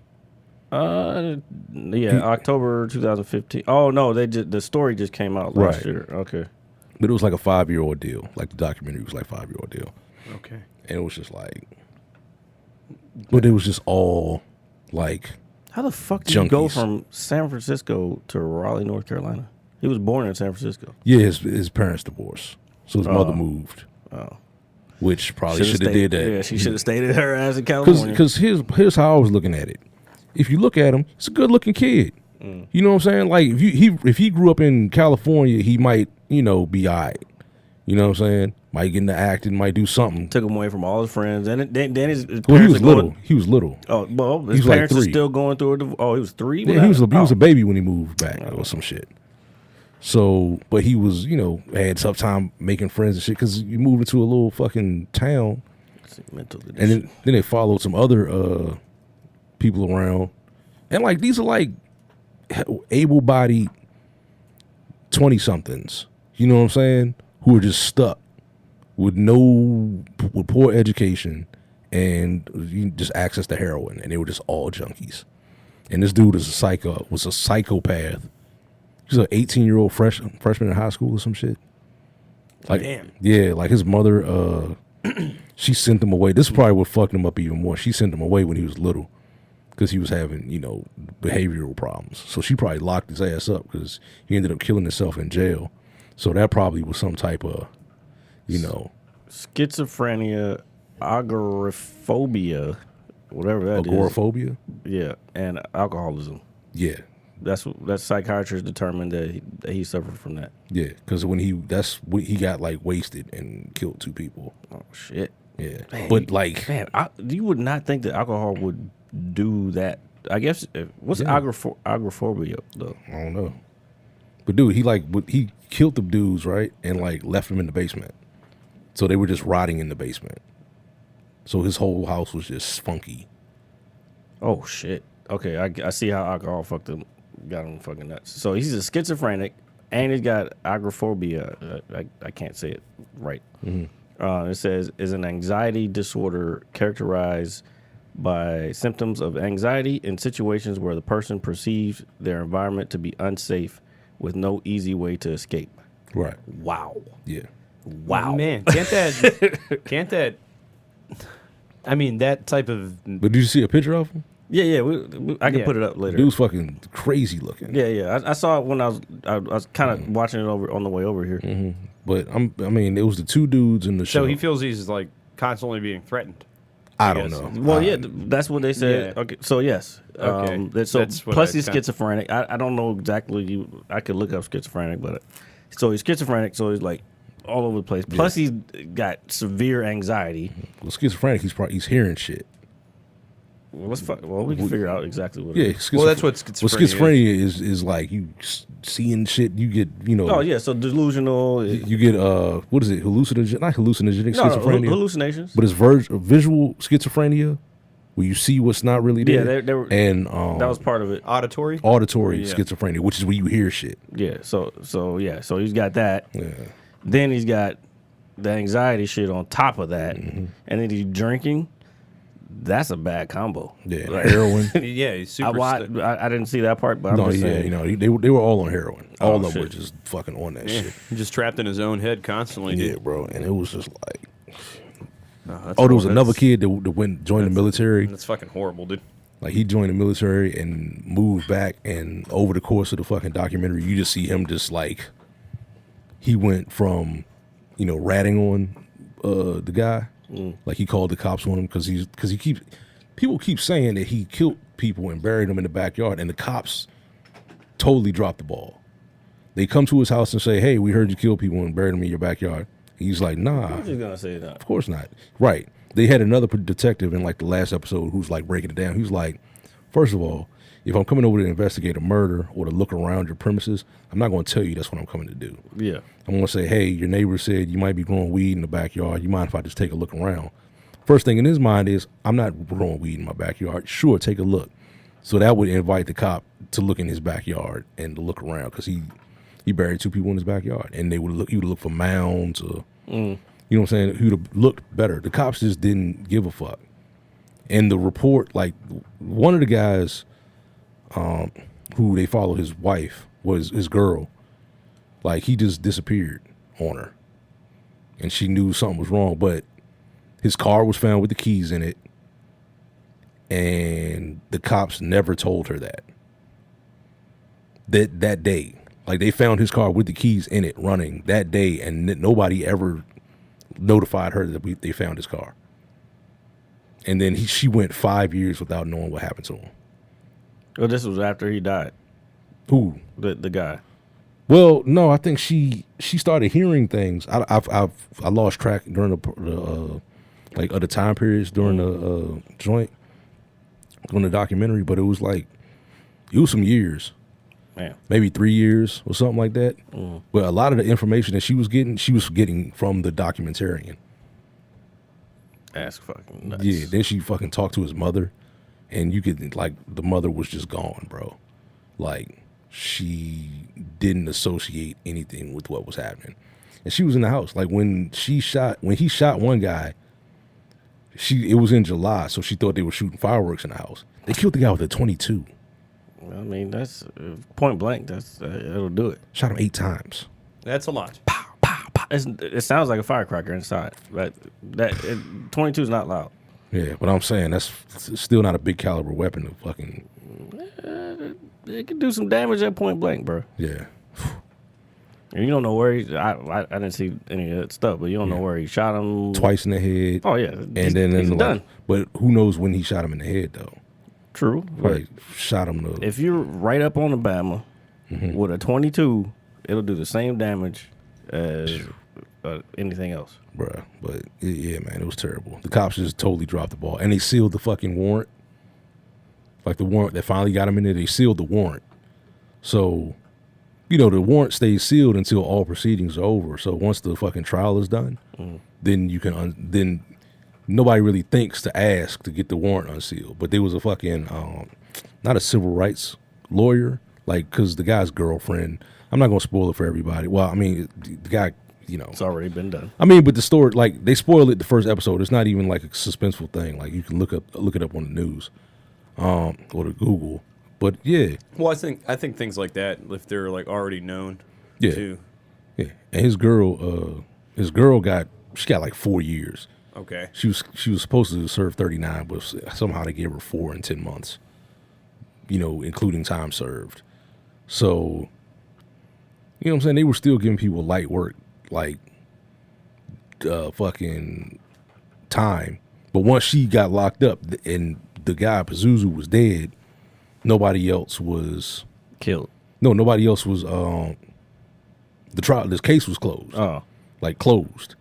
Yeah, October 2015. Oh no, the story just came out last Right. year. Okay. But it was like a 5-year ordeal. Like the documentary was like 5-year ordeal. Okay. And it was just like, but it was just all like, How the fuck did you go junkies. from San Francisco to Raleigh, North Carolina? He was born in San Francisco. yeah, his parents divorced. So his mother moved. Oh. Which probably should have stayed- did that. Yeah, she should have stayed at her ass in California. Because here's how I was looking at it. If you look at him, he's a good looking kid. You know what I'm saying? Like if he grew up in California, he might, be all right. You know what I'm saying? Might get into acting, might do something. Took him away from all his friends, and then his parents Well, he was are little. going- He was little. Oh, well, his He was like parents are 3. still going through a divorce. Oh, he was 3? Yeah, he was a baby when he moved back or some shit. So, but he was, had tough time making friends and shit because you moved into a little fucking town, Mental and then they followed some other people around, and like these are like able-bodied 20-somethings. You know what I'm saying? Who are just stuck with with poor education and just access to heroin, and they were just all junkies. And this dude was a psychopath. He's an 18-year-old freshman in high school or some shit. Like, Damn. Yeah, like his mother, she sent him away. This is probably what fucked him up even more. She sent him away when he was little because he was having, behavioral problems. So she probably locked his ass up because he ended up killing himself in jail. So that probably was some type of, schizophrenia, agoraphobia, whatever that is. agoraphobia. Yeah, and alcoholism. Yeah, That's psychiatrists determined that he suffered from that. yeah. Because he got like wasted and killed 2 people. Oh shit. Yeah, Man, but like, man, you would not think that alcohol would do that. I guess what's agoraphobia though? I don't know. But dude, he killed the dudes, right? And like left them in the basement. So they were just rotting in the basement. So his whole house was just funky. Oh shit. Okay, I see how alcohol got him fucking nuts. So he's a schizophrenic and he's got agoraphobia. I can't say it right. It says is an anxiety disorder characterized by symptoms of anxiety in situations where the person perceives their environment to be unsafe with no easy way to escape. Right. Wow. Yeah. Wow. Man, can't that I mean, that type of But did you see a picture of him? Yeah. I can Yeah. put it up later. Dude's fucking crazy looking. Yeah. I saw it when I was kind of watching it over on the way over here. But it was the 2 dudes in the show. so he feels he's like constantly being threatened. I don't guess. know. Well, yeah, that's what they said. Yeah. Okay, so yes. Okay. So That's what plus I he's kinda- schizophrenic. I don't know exactly. I could look up schizophrenic, but so he's schizophrenic. So he's like all over the place. Plus he's got severe anxiety. Well, schizophrenic, he's hearing shit. Well, we can figure out exactly what. Yeah, It is. Well, that's what schizophrenia is like you seeing shit. You get Oh yeah. So delusional. You get what is it? Hallucinogenic? Not hallucinogenic schizophrenia. Hallucinations. But it's visual schizophrenia, where you see what's not really Yeah, there. they were. And That was part of it. auditory. auditory Yeah. schizophrenia, which is where you hear shit. Yeah. So yeah. So he's got that. Yeah. Then he's got the anxiety shit on top of that, Mm-hmm. and then he's drinking. That's a bad combo. Yeah, Like- heroin. Yeah, he's super. I didn't see that part, but I'm No, just yeah, saying. they were all on heroin. All Oh, of them shit. were just fucking on that Yeah, shit. he's just trapped in his own head constantly. Yeah, dude. bro, and it was just like, That's there was hor- another that's- kid that joined the military. That's fucking horrible, dude. Like he joined the military and moved back, and over the course of the fucking documentary, you just see him just like he went from, ratting on the guy, like he called the cops on him because people keep saying that he killed people and buried them in the backyard, and the cops totally dropped the ball. They come to his house and say, "Hey, we heard you kill people and buried them in your backyard." He's like, "Nah, I'm just gonna say that. of course not." Right. They had another detective in like the last episode who's like breaking it down. He was like, first of all, if I'm coming over to investigate a murder or to look around your premises, I'm not going to tell you that's what I'm coming to do. Yeah. I'm going to say, hey, your neighbor said you might be growing weed in the backyard. You mind if I just take a look around? First thing in his mind is, I'm not growing weed in my backyard. Sure, take a look. So that would invite the cop to look in his backyard and to look around because he buried 2 people in his backyard, and he would look for mounds or you know what I'm saying? He would have looked better. The cops just didn't give a fuck. And the report, like one of the guys who they followed, his wife was his girl. Like he just disappeared on her. And she knew something was wrong, but his car was found with the keys in it. And the cops never told her that day. Like, they found his car with the keys in it running that day, and nobody ever notified her that they found his car. And then she went 5 years without knowing what happened to him. Well, this was after he died. Who? The guy. Well, no, I think she started hearing things. I lost track during the like other time periods during the joint, during the documentary, but it was some years. Man. Maybe 3 years or something like that. But a lot of the information that she was getting from the documentarian. That's fucking nuts. Yeah, then she fucking talked to his mother, and you could, the mother was just gone, bro. Like, she didn't associate anything with what was happening. And she was in the house. Like, when he shot one guy, it was in July, so she thought they were shooting fireworks in the house. They killed the guy with a .22. I mean, that's point blank. It'll do it. Shot him 8 times. That's a lot. It sounds like a firecracker inside, but 22 is not loud. Yeah, but I'm saying that's still not a big caliber weapon to fucking. It can do some damage at point blank, bro. Yeah. And you don't know where I didn't see any of that stuff, but you don't know where he shot him. Twice in the head. Oh, yeah. And then he's done. But who knows when he shot him in the head, though? True. Like, shot him if you're right up on the Bama with a 22, it'll do the same damage as anything else. Bruh. But, yeah, man, it was terrible. The cops just totally dropped the ball. And they sealed the fucking warrant. Like, the warrant that finally got him in there, they sealed the warrant. So, the warrant stays sealed until all proceedings are over. So once the fucking trial is done, then you can then nobody really thinks to ask to get the warrant unsealed. But there was a fucking not a civil rights lawyer, because the guy's girlfriend. I'm not gonna spoil it for everybody. Well, I mean, the guy, it's already been done. I mean, but the story, they spoiled it the first episode. It's not even like a suspenseful thing. Like, you can look it up on the news, or to Google. But yeah. Well, I think things like that, if they're already known, yeah, too. Yeah, and his girl got 4 years. Okay. She was supposed to serve 39, but somehow they gave her 4 and 10 months. Including time served. So, what I'm saying? They were still giving people light work, fucking time. But once she got locked up and the guy Pazuzu was dead, nobody else was killed. No, nobody else was. The trial, this case was closed. Oh, closed.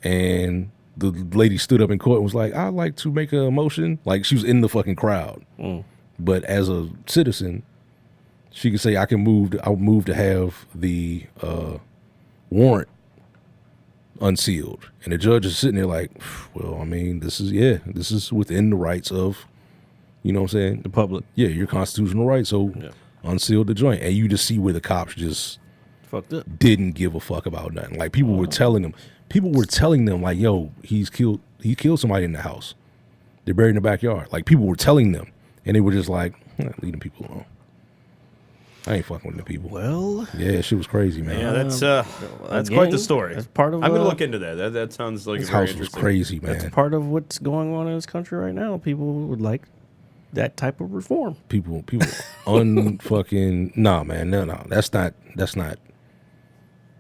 And the lady stood up in court and was like, "I'd like to make a motion." Like, she was in the fucking crowd. But as a citizen, she could say, "I will move to have the warrant unsealed." And the judge is sitting there like, "Well, I mean, this is within the rights of." You know what I'm saying? The public. Yeah, your constitutional right. So unseal the joint. And you just see where the cops just fucked up. Didn't give a fuck about nothing. Like, people were telling them, like, "Yo, he killed somebody in the house. They're buried in the backyard." Like, people were telling them. And they were just like, leave them people alone. I ain't fucking with the people. Well. Yeah, shit was crazy, man. Yeah, that's quite the story. That's part of. I'm gonna look into that. That sounds like this a very house was interesting. crazy, man. That's part of what's going on in this country right now. People would like that type of reform. People unfucking nah, man, no. That's not.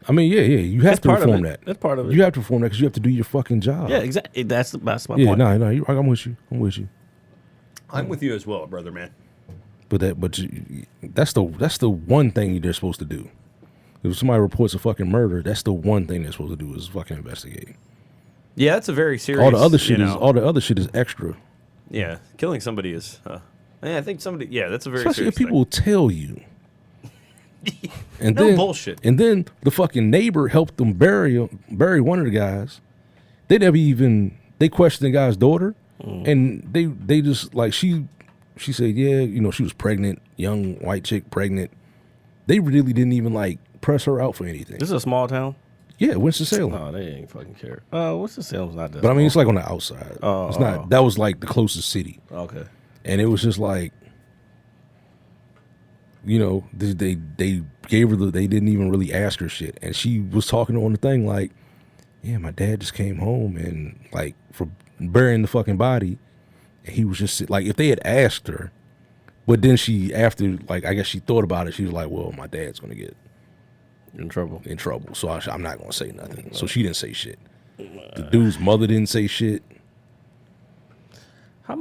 I mean, yeah, you have to reform that. That's part of it. You have to reform that because you have to do your fucking job. Yeah, exactly. That's my point. Yeah, no, I'm with you. I'm with you as well, brother man. But that's the one thing they're supposed to do. If somebody reports a fucking murder, that's the one thing they're supposed to do is fucking investigate. Yeah, that's a very serious. All the other shit is extra. Yeah, killing somebody is. I think somebody. Yeah, that's a very Especially serious if people will tell you. And no then, bullshit. And then the fucking neighbor helped them bury one of the guys. They questioned the guy's daughter, and they just she said, yeah, she was pregnant, young white chick pregnant. They really didn't even press her out for anything. This is a small town. Yeah, Winston-Salem. No, they ain't fucking care. Winston-Salem's not that. But I mean, it's on the outside. It's not. That was the closest city. Okay. And it was just you know, they gave her they didn't even really ask her shit, and she was talking on the thing like, yeah, my dad just came home and like for burying the fucking body, and he was just like, if they had asked her, but then she after like I guess she thought about it, she was like, well, my dad's gonna get in trouble. So I'm not gonna say nothing. So she didn't say shit. The dude's mother didn't say shit. How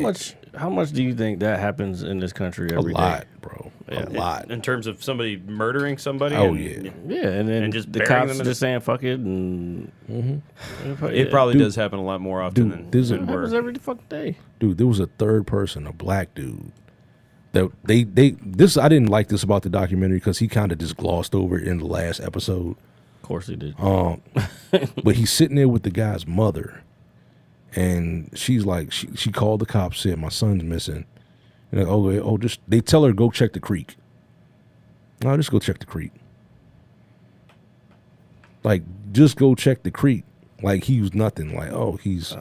much do you think that happens in this country every day? A lot, bro. Yeah. A lot. In terms of somebody murdering somebody. Oh, and, yeah. Yeah, and then And just the burying cops them in just saying fuck it, and It probably Dude. does happen a lot more often Dude, there's than it happens we're. every fucking day. Dude, there was a third person, a black dude. That they this I didn't like this about the documentary because he kind of just glossed over it in the last episode. Of course he did. But he's sitting there with the guy's mother, and she's like, she called the cops, said my son's missing. And like, just they tell her go check the creek. No, just go check the creek. Like, just go check the creek. Like he was nothing. Like, he's.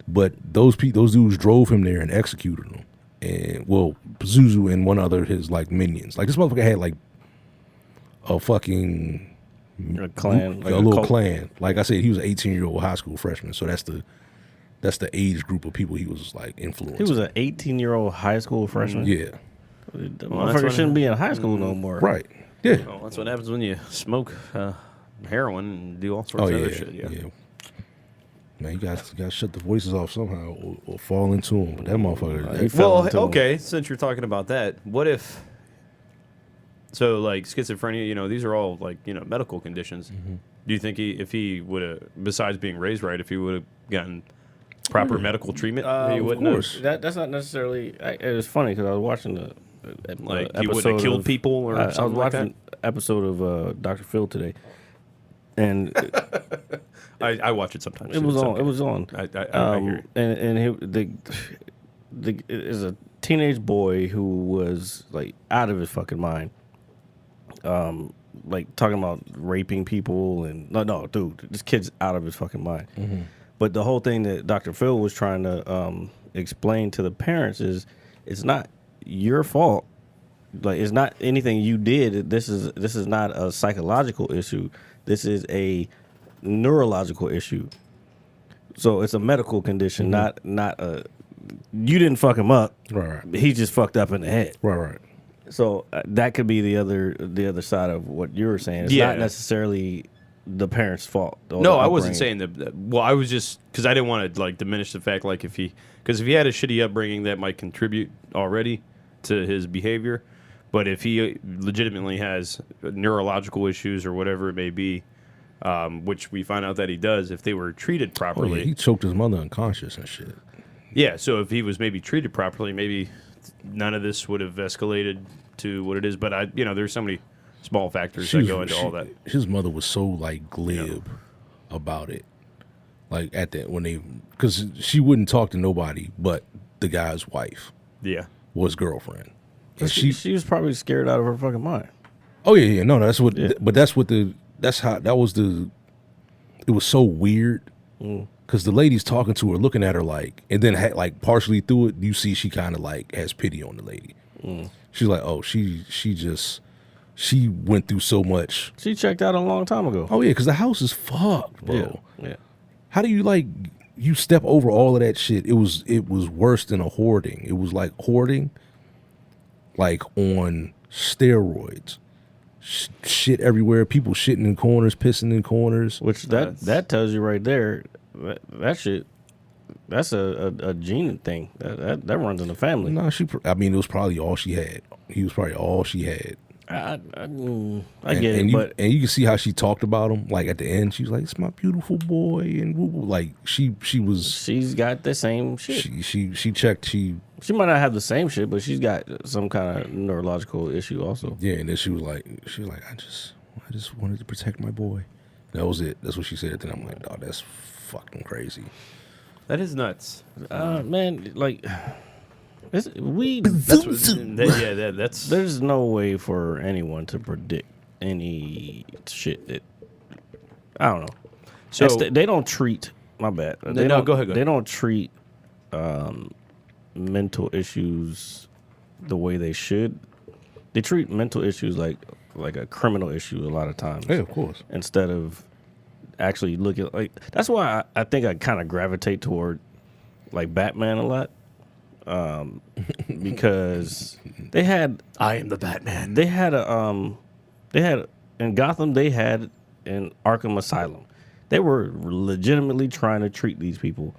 But those dudes drove him there and executed him. And well, Pazuzu and one other his like minions. Like this motherfucker had like a fucking A clan, like a little cult. clan. Like I said, he was an 18-year-old high school freshman. So that's the age group of people he was like influencing. He was an 18-year-old high school freshman. Yeah. The that's motherfucker what- shouldn't be in high school no more. Right. Yeah. Well, that's what happens when you smoke heroin and do all sorts Oh of yeah. other shit. Yeah. Man, you got to shut the voices off somehow or fall into them. But that motherfucker. He fell Well, into him. okay. Since you're talking about that, what if? So, like schizophrenia, you know, these are all like medical conditions. Do you think if he would have, besides being raised right, if he would have gotten proper medical treatment, he wouldn't have? course. That's not necessarily. It was funny because I was watching the Like, he episode wouldn't have killed of- people or I was something like watching episode of Dr. Phil today, and I watch it sometimes. it was It's on. okay. It was on. I hear it. And the is a teenage boy who was like out of his fucking mind. Like talking about raping people and no, dude, this kid's out of his fucking mind. But the whole thing that Dr. Phil was trying to explain to the parents is it's not your fault. Like it's not anything you did. This is not a psychological issue. This is a neurological issue. So it's a medical condition, not a. You didn't fuck him up. Right. He just fucked up in the head. Right. So that could be the other side of what you were saying. It's Yeah. not necessarily the parents' fault. or No, the I wasn't upbringing. saying that. Well, I was just because I didn't want to like diminish the fact like if he had a shitty upbringing that might contribute already to his behavior, but if he legitimately has neurological issues or whatever it may be, which we find out that he does, if they were treated Oh, yeah, properly, he choked his mother unconscious and shit. yeah. So if he was maybe treated properly, maybe none of this would have escalated to what it is. But there's so many small factors that go into all that. His mother was so like glib about it. Like because she wouldn't talk to nobody but the guy's wife, Yeah. was girlfriend. And She was probably scared out of her fucking mind. Oh yeah. No, that's what. Yeah. But that's how that was the. It was so weird because the lady's talking to her, looking at her like, and then like partially through it, you see she kind of like has pity on the lady. She's like, oh, she went through so much. She checked out a long time ago. Oh yeah, because the house is fucked, bro. Yeah. How do you step over all of that shit? It was worse than a hoarding. It was like hoarding, like on steroids. Shit everywhere. People shitting in corners, pissing in corners. Which that tells you right there, that shit, that's a gene thing. That runs in the family. No, it was probably all she had. He was probably all she had. I And get it, you, but and you can see how she talked about him. Like at the end, she was like, "It's my beautiful boy," and woo woo. Like she was. she's got the same shit. She checked. She might not have the same shit, but she's got some kind of neurological issue also. Yeah, and then she was like, I just wanted to protect my boy. That was it. That's what she said. Then I'm like, oh, that's fucking crazy. That is nuts. Man, like that's That's there's no way for anyone to predict any shit that I don't know. So- They don't treat. My bad. No, They no, don't, go ahead. They don't treat mental issues the way they should. they treat mental issues like a criminal issue a lot of times. Yeah, of course. Instead of actually looking like that's why I think I kind of gravitate toward like Batman a lot. Because they had I am the Batman. they had in Gotham, they had an Arkham Asylum. They were legitimately trying to treat these people.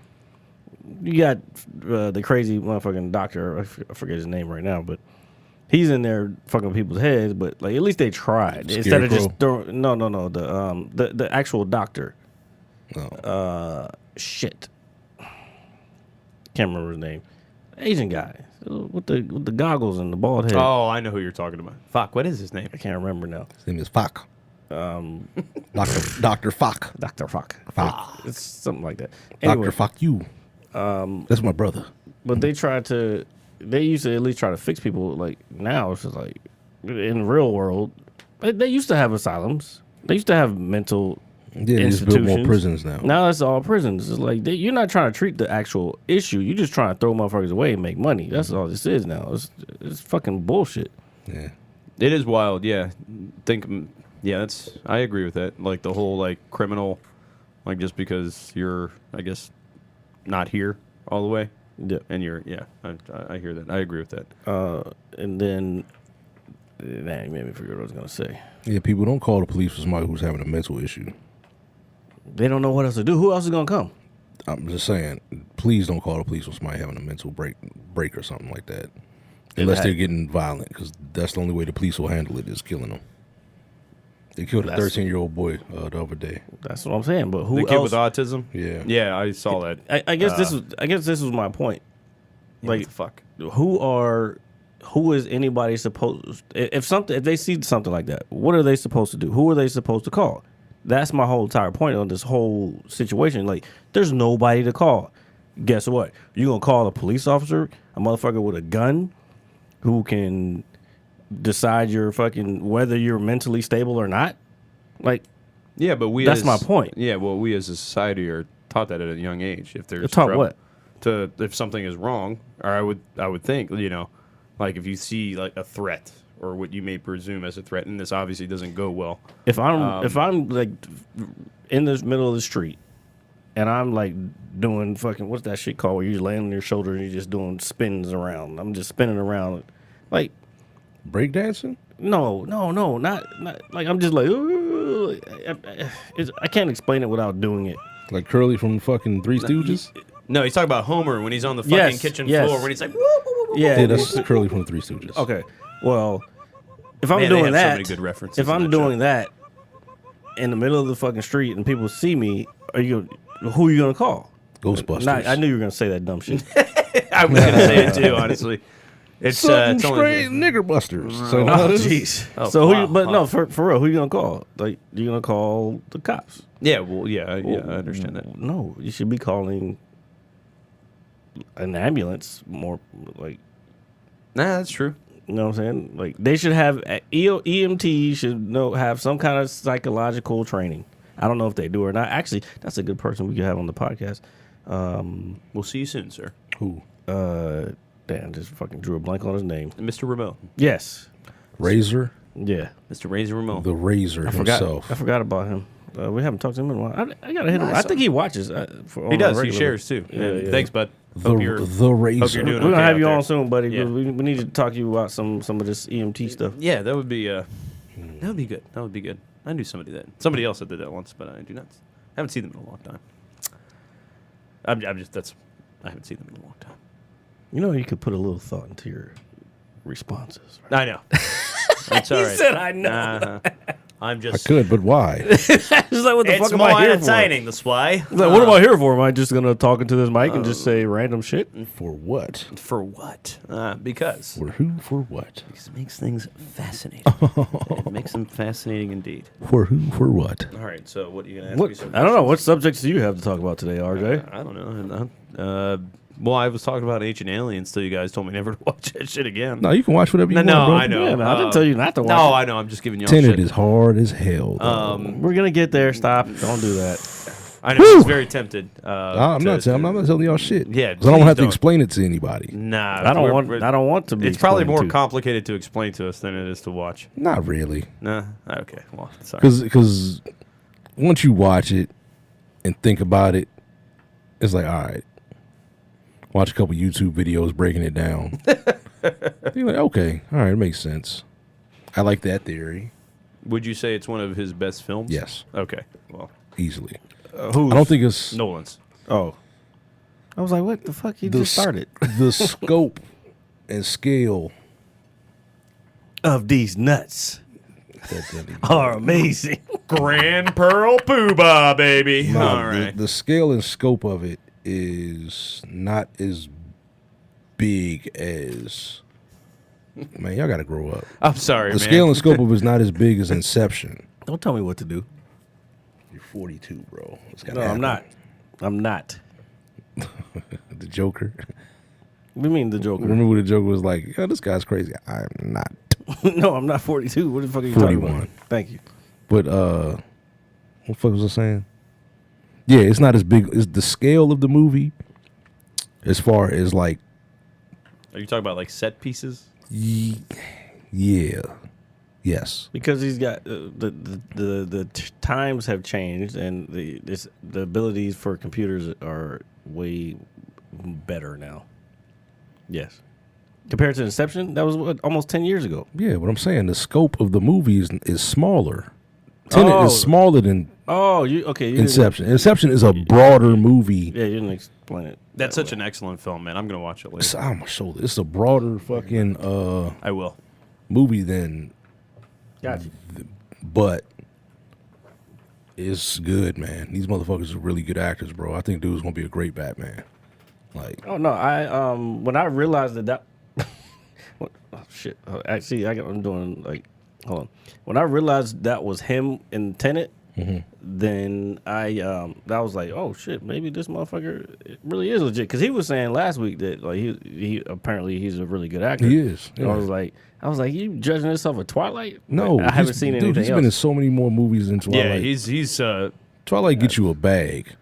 You got the crazy motherfucking doctor. I forget his name right now, but he's in there fucking with people's heads. But like, at least they tried instead of just throwing. No. The actual doctor. Shit. Can't remember his name. Asian guy with the goggles and the bald head. Oh, I know who you're talking about. Fuck, what is his name? I can't remember now. His name is Fock. Dr. Fock. Dr. Fuck. Fock. It's something like that. Anyway, Dr. Fock you. That's my brother. but they used to at least try to fix people. Like now, it's just like in the real world, they used to have asylums. They used to have mental Yeah, they just built institutions. more prisons now. Now it's all prisons. It's like you're not trying to treat the actual issue. You're just trying to throw motherfuckers away and make money. That's all this is now. It's fucking bullshit. Yeah. It is wild, yeah. I agree with that. Like the whole like criminal, like just because you're, I guess, not here all the way, Yeah. and you're, I hear that. I agree with that. And then, you made me forget what I was gonna say. Yeah, people don't call the police for somebody who's having a mental issue. They don't know what else to do. Who else is gonna come? I'm just saying, please don't call the police for somebody having a mental break or something like that. Unless they're getting violent, because that's the only way the police will handle it is killing them. They killed a 13-year-old boy the other day. That's what I'm saying. But who The else? kid with autism. Yeah. Yeah, I saw that. I guess this was my point. What Like, the fuck? who is anybody supposed? If they see something like that, what are they supposed to do? Who are they supposed to call? That's my whole entire point on this whole situation. Like, there's nobody to call. Guess what? You gonna call a police officer, a motherfucker with a gun, who can decide whether you're mentally stable or not? Like, Yeah, but that's my point. Yeah, well, we as a society are taught that at a young age. If there's Taught trouble- what? If something is wrong, or I would think, like if you see like a threat or what you may presume as a threat, and this obviously doesn't go well. If I'm like in the middle of the street and I'm like doing fucking what's that shit called where you're laying on your shoulder and you're just doing spins around. I'm just spinning around like Breakdancing? no, not like I'm just like I can't explain it without doing it. Like Curly from fucking Three Stooges? No, he's talking about Homer when he's on the fucking kitchen floor when he's like, woo, woo, woo, woo. Yeah, Yeah, that's Curly from Three Stooges. okay. Well, if I'm Man, they doing have so that, many good references if in I'm that doing show. that in the middle of the fucking street and people see me, who are you gonna call? Ghostbusters. I knew you were gonna say that dumb shit. I was gonna say it too, honestly. It's Something it's straight only, nigger busters. So Oh, now this- jeez. Oh, So wow. no, for real, who you gonna call? Like, you gonna call the cops? yeah, well, yeah, I understand that. No, you should be calling an ambulance more. Like, Nah, that's true. you know what I'm saying? Like, they should have EMT should have some kind of psychological training. I don't know if they do or not. Actually, that's a good person we could have on the podcast. We'll see you soon, sir. Who? Damn, just fucking drew a blank on his name. Mr. Ramon. Yes. Razor? Yeah. Mr. Razor Ramon. The Razor I forgot. himself. I forgot about him. We haven't talked to him in a while. I gotta hit him. I think he watches. He does. He shares too. Yeah. Thanks, bud. The Hope you're Razor. doing We're gonna okay have out you there. on soon, buddy. Yeah. We need to talk to you about some of this EMT stuff. Yeah, that would be good. That would be good. I knew somebody else that did that once, but I haven't seen them in a long time. I haven't seen them in a long time. You know, you could put a little thought into your responses. Right? I know. That's all right. said, "I know." I'm I just. could, but why? It's like, what the It's fuck am more I here entertaining. That's why. for? Like, what am I here for? Am I just gonna talk into this mic and just say random shit? For what? For what? Because For who? For what? it makes things fascinating. It makes them fascinating indeed. For who? For what? All right. So, what are you gonna ask me? Some I don't know. What subjects do you have to talk about today, RJ? I don't know. Well, I was talking about Ancient Aliens till you guys told me never to watch that shit again. No, you can watch whatever you want, No, bro. I know. Yeah, man, I didn't tell you not to watch No, it. I know. I'm just giving y'all Tenet shit. is hard as hell. though. We're gonna get there. Stop. Don't do that. I know he's very tempted. I'm not telling y'all shit. Yeah, 'cause I don't please have to don't. explain it to anybody. Nah, I don't want to be. It's probably more explained to. complicated to explain to us than it is to watch. Not really, Nah. Okay. Well, sorry. because once you watch it and think about it, it's like, all right, watch a couple YouTube videos breaking it down. You're like, okay, all right, it makes sense. I like that theory. Would you say it's one of his best films? Yes, Okay. Well, easily. Who's? I don't think it's Nolan's. Oh, I was like, what the fuck? He just started. The scope and scale Of these nuts are amazing. Grand Pearl Poobah, baby. No, All right. the scale and scope of it is not as big as. Man, y'all got to grow up. I'm sorry, The man. scale and scope of it is not as big as Inception. Don't tell me what to do. You're 42, bro. It's No, gotta happen. I'm not. The Joker. What do you mean the Joker? Remember when the Joker was like, "Yo, this guy's crazy." I'm not. No, I'm not 42. What the fuck are you talking 41. about? Thank you. But what the fuck was I saying? Yeah, it's not as big as the scale of the movie. As far as like, Are you talking about like set pieces? yeah, yes. Because he's got the times have changed, and the abilities for computers are way better now. Yes, compared to Inception, that was almost 10 years ago. Yeah, what I'm saying, the scope of the movie is smaller. Tenet is smaller than Oh, you okay? You Inception. Inception is a broader movie. Yeah, you didn't explain it. That's such an excellent film, man. I'm gonna watch it It's later. on my shoulder. It's a broader fucking I will. movie than, Got you. but it's good, man. These motherfuckers are really good actors, bro. I think dude's gonna be a great Batman. Like, Oh no, I when I realized that what, oh shit. Actually, I'm doing like hold on. When I realized that was him in Tenet, then I was like, oh shit, maybe this motherfucker really is legit. Because he was saying last week that like he apparently he's a really good actor. he is. And I was like, you judging this off of Twilight? No, I haven't seen anything He's been in else. so many more movies than Twilight. Yeah, he's Twilight gets you a bag.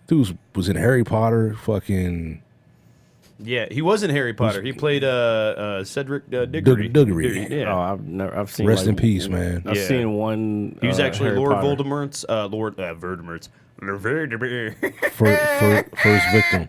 Dude was in Harry Potter. Fucking yeah, he was in Harry Potter. He played Cedric Diggory. Diggory. Yeah. Oh, I've seen. Rest like, in peace, man. I've Yeah. seen one. He was actually Harry Lord Potter. Voldemort's Voldemort's First victim.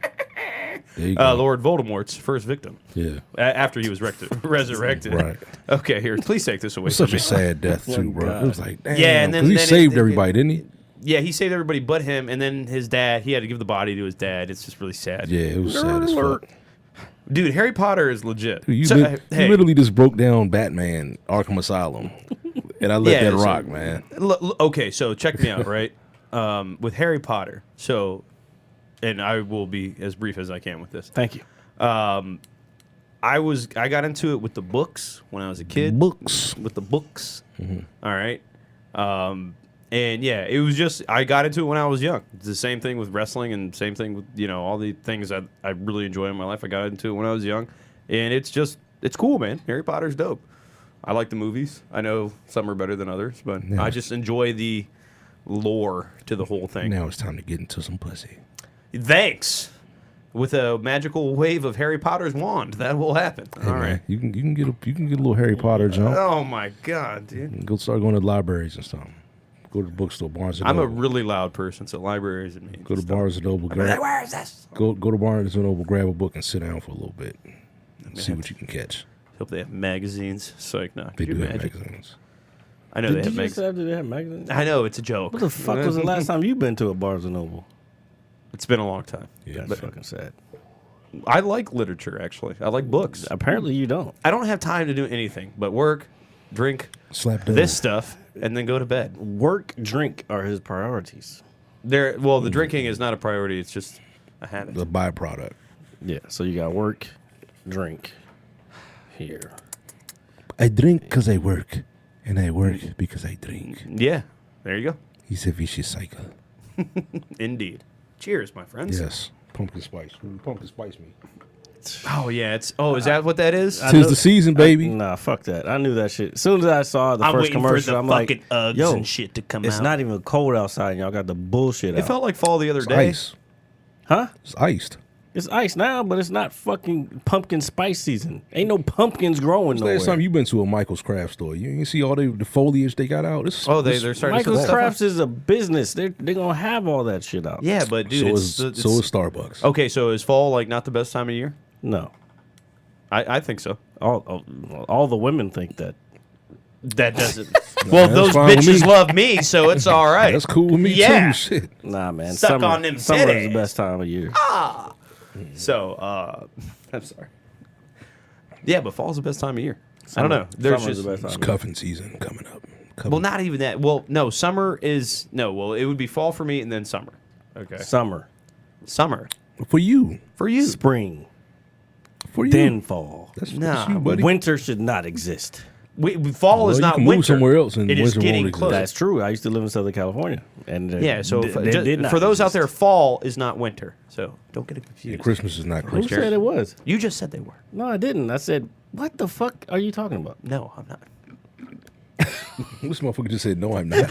There you go. Lord Voldemort's first victim. Yeah. After he was resurrected. Right. Okay, here, please take this away It's from such me. a sad death too, bro. God. It was like, damn. Yeah, and then- 'cause he then saved it- everybody, didn't he? Yeah, he saved everybody but him, and then his dad. He had to give the body to his dad. It's just really sad. Yeah, it was sad as fuck. Dude, Harry Potter is legit. Dude, you, So, you hey, literally just broke down Batman Arkham Asylum, and I let Yeah, that so- rock, man. okay, so check me out, right? With Harry Potter, so, and I will be as brief as I can with this. Thank you. I got into it with the books when I was a kid. Books. With the books. All right. And yeah, it was just I got into it when I was young. It's the same thing with wrestling and same thing with all the things that I really enjoy in my life. I got into it when I was young, and it's cool, man. Harry Potter's dope. I like the movies. I know some are better than others, but I just enjoy the lore to the whole thing. Now it's time to get into some pussy. Thanks. With a magical wave of Harry Potter's wand, that will happen. Hey, All man, right. you can get a little Harry Potter jump. Oh my god, dude. Go start going to libraries and stuff. Go to the bookstore, Barnes and I'm a Noble. really loud person, so libraries and me. Go to Barnes and Noble. Where is this? Go to Barnes and Noble, grab a book, and sit down for a little bit. See what you can catch. Hope they have magazines. Psych, no. They Could do you have imagine? magazines. I know Did they you have just magazines. say they have magazines? I know it's a joke. What the fuck was the last time you been to a Barnes and Noble? It's been a long time. Yeah, That's fucking sad. I like literature, actually. I like books. Apparently you don't. I don't have time to do anything but work, drink slap down. this stuff, and then go to bed. Work, drink are his priorities. The drinking is not a priority. It's just a habit. The byproduct. Yeah, so you got work, drink, here. I drink because I work, and I work because I drink. Yeah, there you go. It's a vicious cycle. Indeed. Cheers, my friends. Yes. Pumpkin spice. Pumpkin spice me. Oh yeah, it's. Oh, is that what that is? Tis the season, baby. Nah, fuck that. I knew that shit. As soon as I saw the I'm first waiting commercial, for the I'm like, fucking Uggs yo, and shit to come it's out. not even cold outside, and y'all got the bullshit It out. felt like fall the other It's day. ice. Huh? It's iced. It's ice now, but it's not fucking pumpkin spice season. Ain't no pumpkins growing When's the nowhere. last time you been to a Michael's craft store? You see all the foliage they got out? Oh, they're starting to Michael's sell stuff Crafts is a business. They're gonna have all that shit out. Yeah, but dude, so is Starbucks. Okay, so is fall like not the best time of year? No, I think so. all the women think that. That doesn't. Well, that's those fine with bitches me. love me, so it's all right. That's cool with me Yeah. too. Shit. Nah, man. Suck summer, on them summer is titties. the best time of year. So, I'm sorry. Yeah, but fall's the best time of year. I don't know. There's Summer's just the best time It's of year. cuffing season coming up. well, not even that. Well, no, summer is no. Well, it would be fall for me, and then summer. Okay, Summer, summer For you. for you. spring, For you. then fall. That's Nah, you, buddy. Winter should not exist. Fall Well, is you not can move winter. somewhere else and it is winter won't getting exist. close. That's true. I used to live in Southern California, and Yeah, so they did not for those out exist. there, fall is not winter. So don't get it Yeah, confused. Christmas is not Who Christmas. said it was? You just said they were. No, I didn't. I said, "What the fuck are you talking about?" No, I'm not. This motherfucker just said, no, I'm not.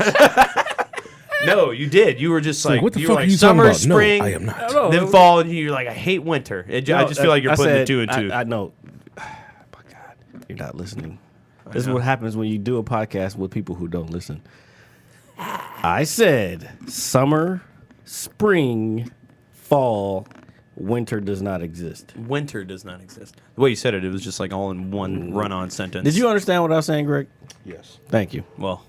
No, you did. You were just like, what the you fuck were are like you talking summer, about? spring, No, I am not. No, then fall, and you're like, I hate winter. I just feel like you're I putting the said- two and two. I know. My God, you're not listening. This is what happens when you do a podcast with people who don't listen. I said summer, spring, fall, winter does not exist. Winter does not exist. The way you said it, it was just like all in one run-on sentence. Did you understand what I was saying, Greg? Yes. Thank you. Well,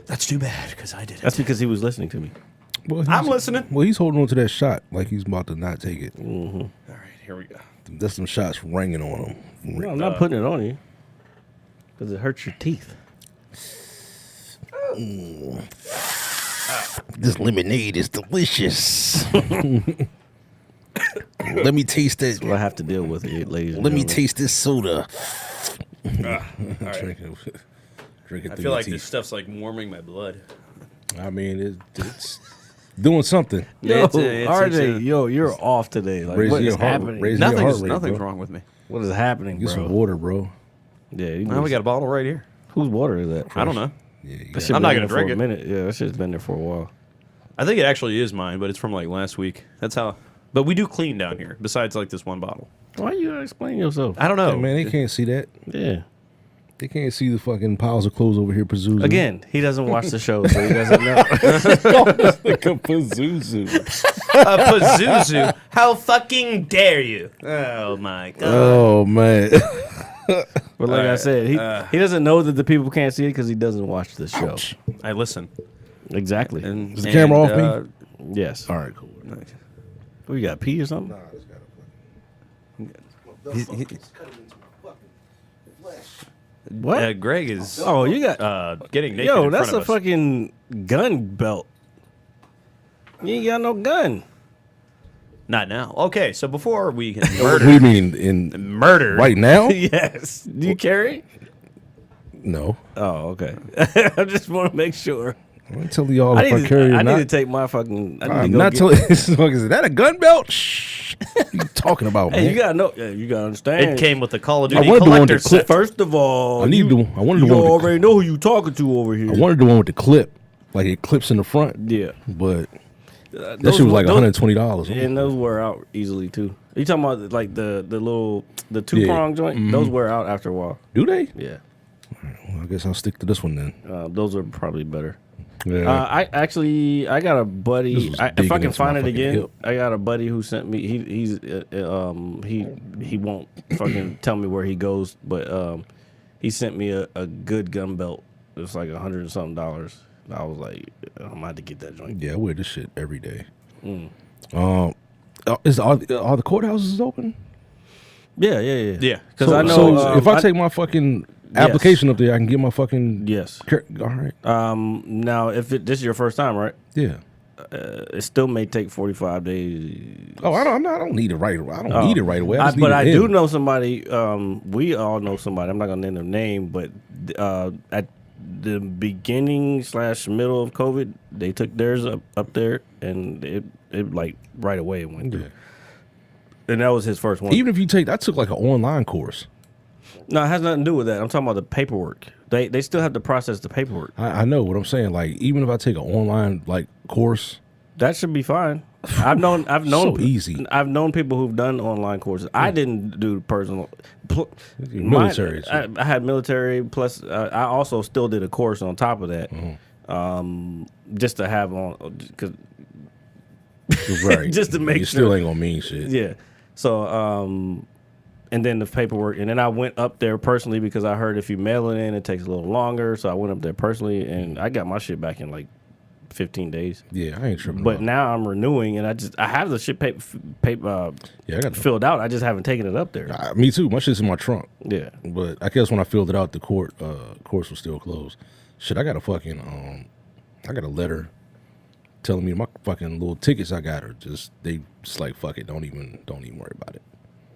that's too bad because I didn't. That's because he was listening to me. Well, I'm listening. Well, he's holding on to that shot like he's about to not take it. All right, here we go. That's some shots ringing on him. No, I'm not putting it on you because it hurts your teeth. This lemonade is delicious. Let me taste it. What I have to deal with it, ladies. Let me and taste this soda. Drink it I through feel your like this teeth. stuff's like warming my blood. I mean, it's doing something. Yo, It's RJ, yo, you're off today. Like, Raising what is your heart- happening? raising your heart rate, Nothing's bro. wrong with me. What is happening, Get bro? some water, bro. Yeah, Well, we got a bottle right here. whose water is that? I don't know. Yeah, you That got shit I'm been not there gonna for drink a it. minute. Yeah, that shit's been there for a while. I think it actually is mine, but it's from like last week. That's how. But we do clean down here. Besides like this one bottle. Why you gotta explain yourself? I don't know. Hey, man, they can't see that. Yeah. They can't see the fucking piles of clothes over here, Pazuzu. Again, he doesn't watch the show, so he doesn't know. like a Pazuzu. Pazuzu. How fucking dare you? Oh my god. Oh, man. But like I said, he doesn't know that the people can't see it because he doesn't watch the show. I listen. Exactly. And, Is the camera off me? Yes. All right, cool. We got pee or something? What? Greg is Oh, you got. getting naked Yo, in that's front a of us. fucking gun belt. You ain't got no gun. Not now. Okay, so before we can What do murder, you mean in murder, right now? Yes. Do you carry? No. Oh, okay. I just want to make sure. I'm telling y'all if I carry or I not. need to take my fucking. I need I'm to go not get- telling. Is that a gun belt? Shh. What are you talking about, man? Hey, you gotta know. Yeah, you gotta understand. It came with the Call of I Duty wanted the one collector with the clip. set. First of all, I wanted the you one with the already know who you talking to over here. I wanted the one with the clip, like it clips in the front. Yeah, But that those shit was like those- $120. and those wear out easily too. Are you talking about like the two prong joint? Mm-hmm. Those wear out after a while. Do they? Yeah, Well, I guess I'll stick to this one then. those are probably better. Yeah. I got a buddy. This was If I digging can into find my it fucking again, hip. I got a buddy who sent me. He won't fucking tell me where he goes, but he sent me a good gun belt. It was like $100 and something. I was like, I'm gonna have to get that joint. Yeah, I wear this shit every day. Mm. Are the courthouses open? Yeah. Yeah. Because I know So if I take my fucking application up there, I can get my fucking. yes. All right. Now, if this is your first time, right? Yeah. It still may take 45 days. Oh, I don't need it right away. I don't need it right away. I just but need I it do in. know somebody. We all know somebody. I'm not gonna name their name, but at the beginning / middle of COVID, they took theirs up there, and it like right away it went through. And that was his first one. Even if you take, I took like an online course. No, it has nothing to do with that. I'm talking about the paperwork. They still have to process the paperwork. I know what I'm saying. Like, even if I take an online like course, That should be fine. I've known so easy. I've known people who've done online courses. I didn't do personal. Military. I had military. Plus, I also still did a course on top of that, just to have on. Cause, Right. just to make you sure. still ain't gonna mean shit. Yeah. So, and then the paperwork, and then I went up there personally because I heard if you mail it in, it takes a little longer. So I went up there personally, and I got my shit back in like 15 days. Yeah, I ain't tripping. But now I'm renewing, and I have the shit paper yeah, I got filled out. I just haven't taken it up there. me too. My shit's in my trunk. Yeah. But I guess when I filled it out, the course was still closed. Shit, I got a fucking I got a letter telling me my fucking little tickets I got are just like fuck it, don't even worry about it.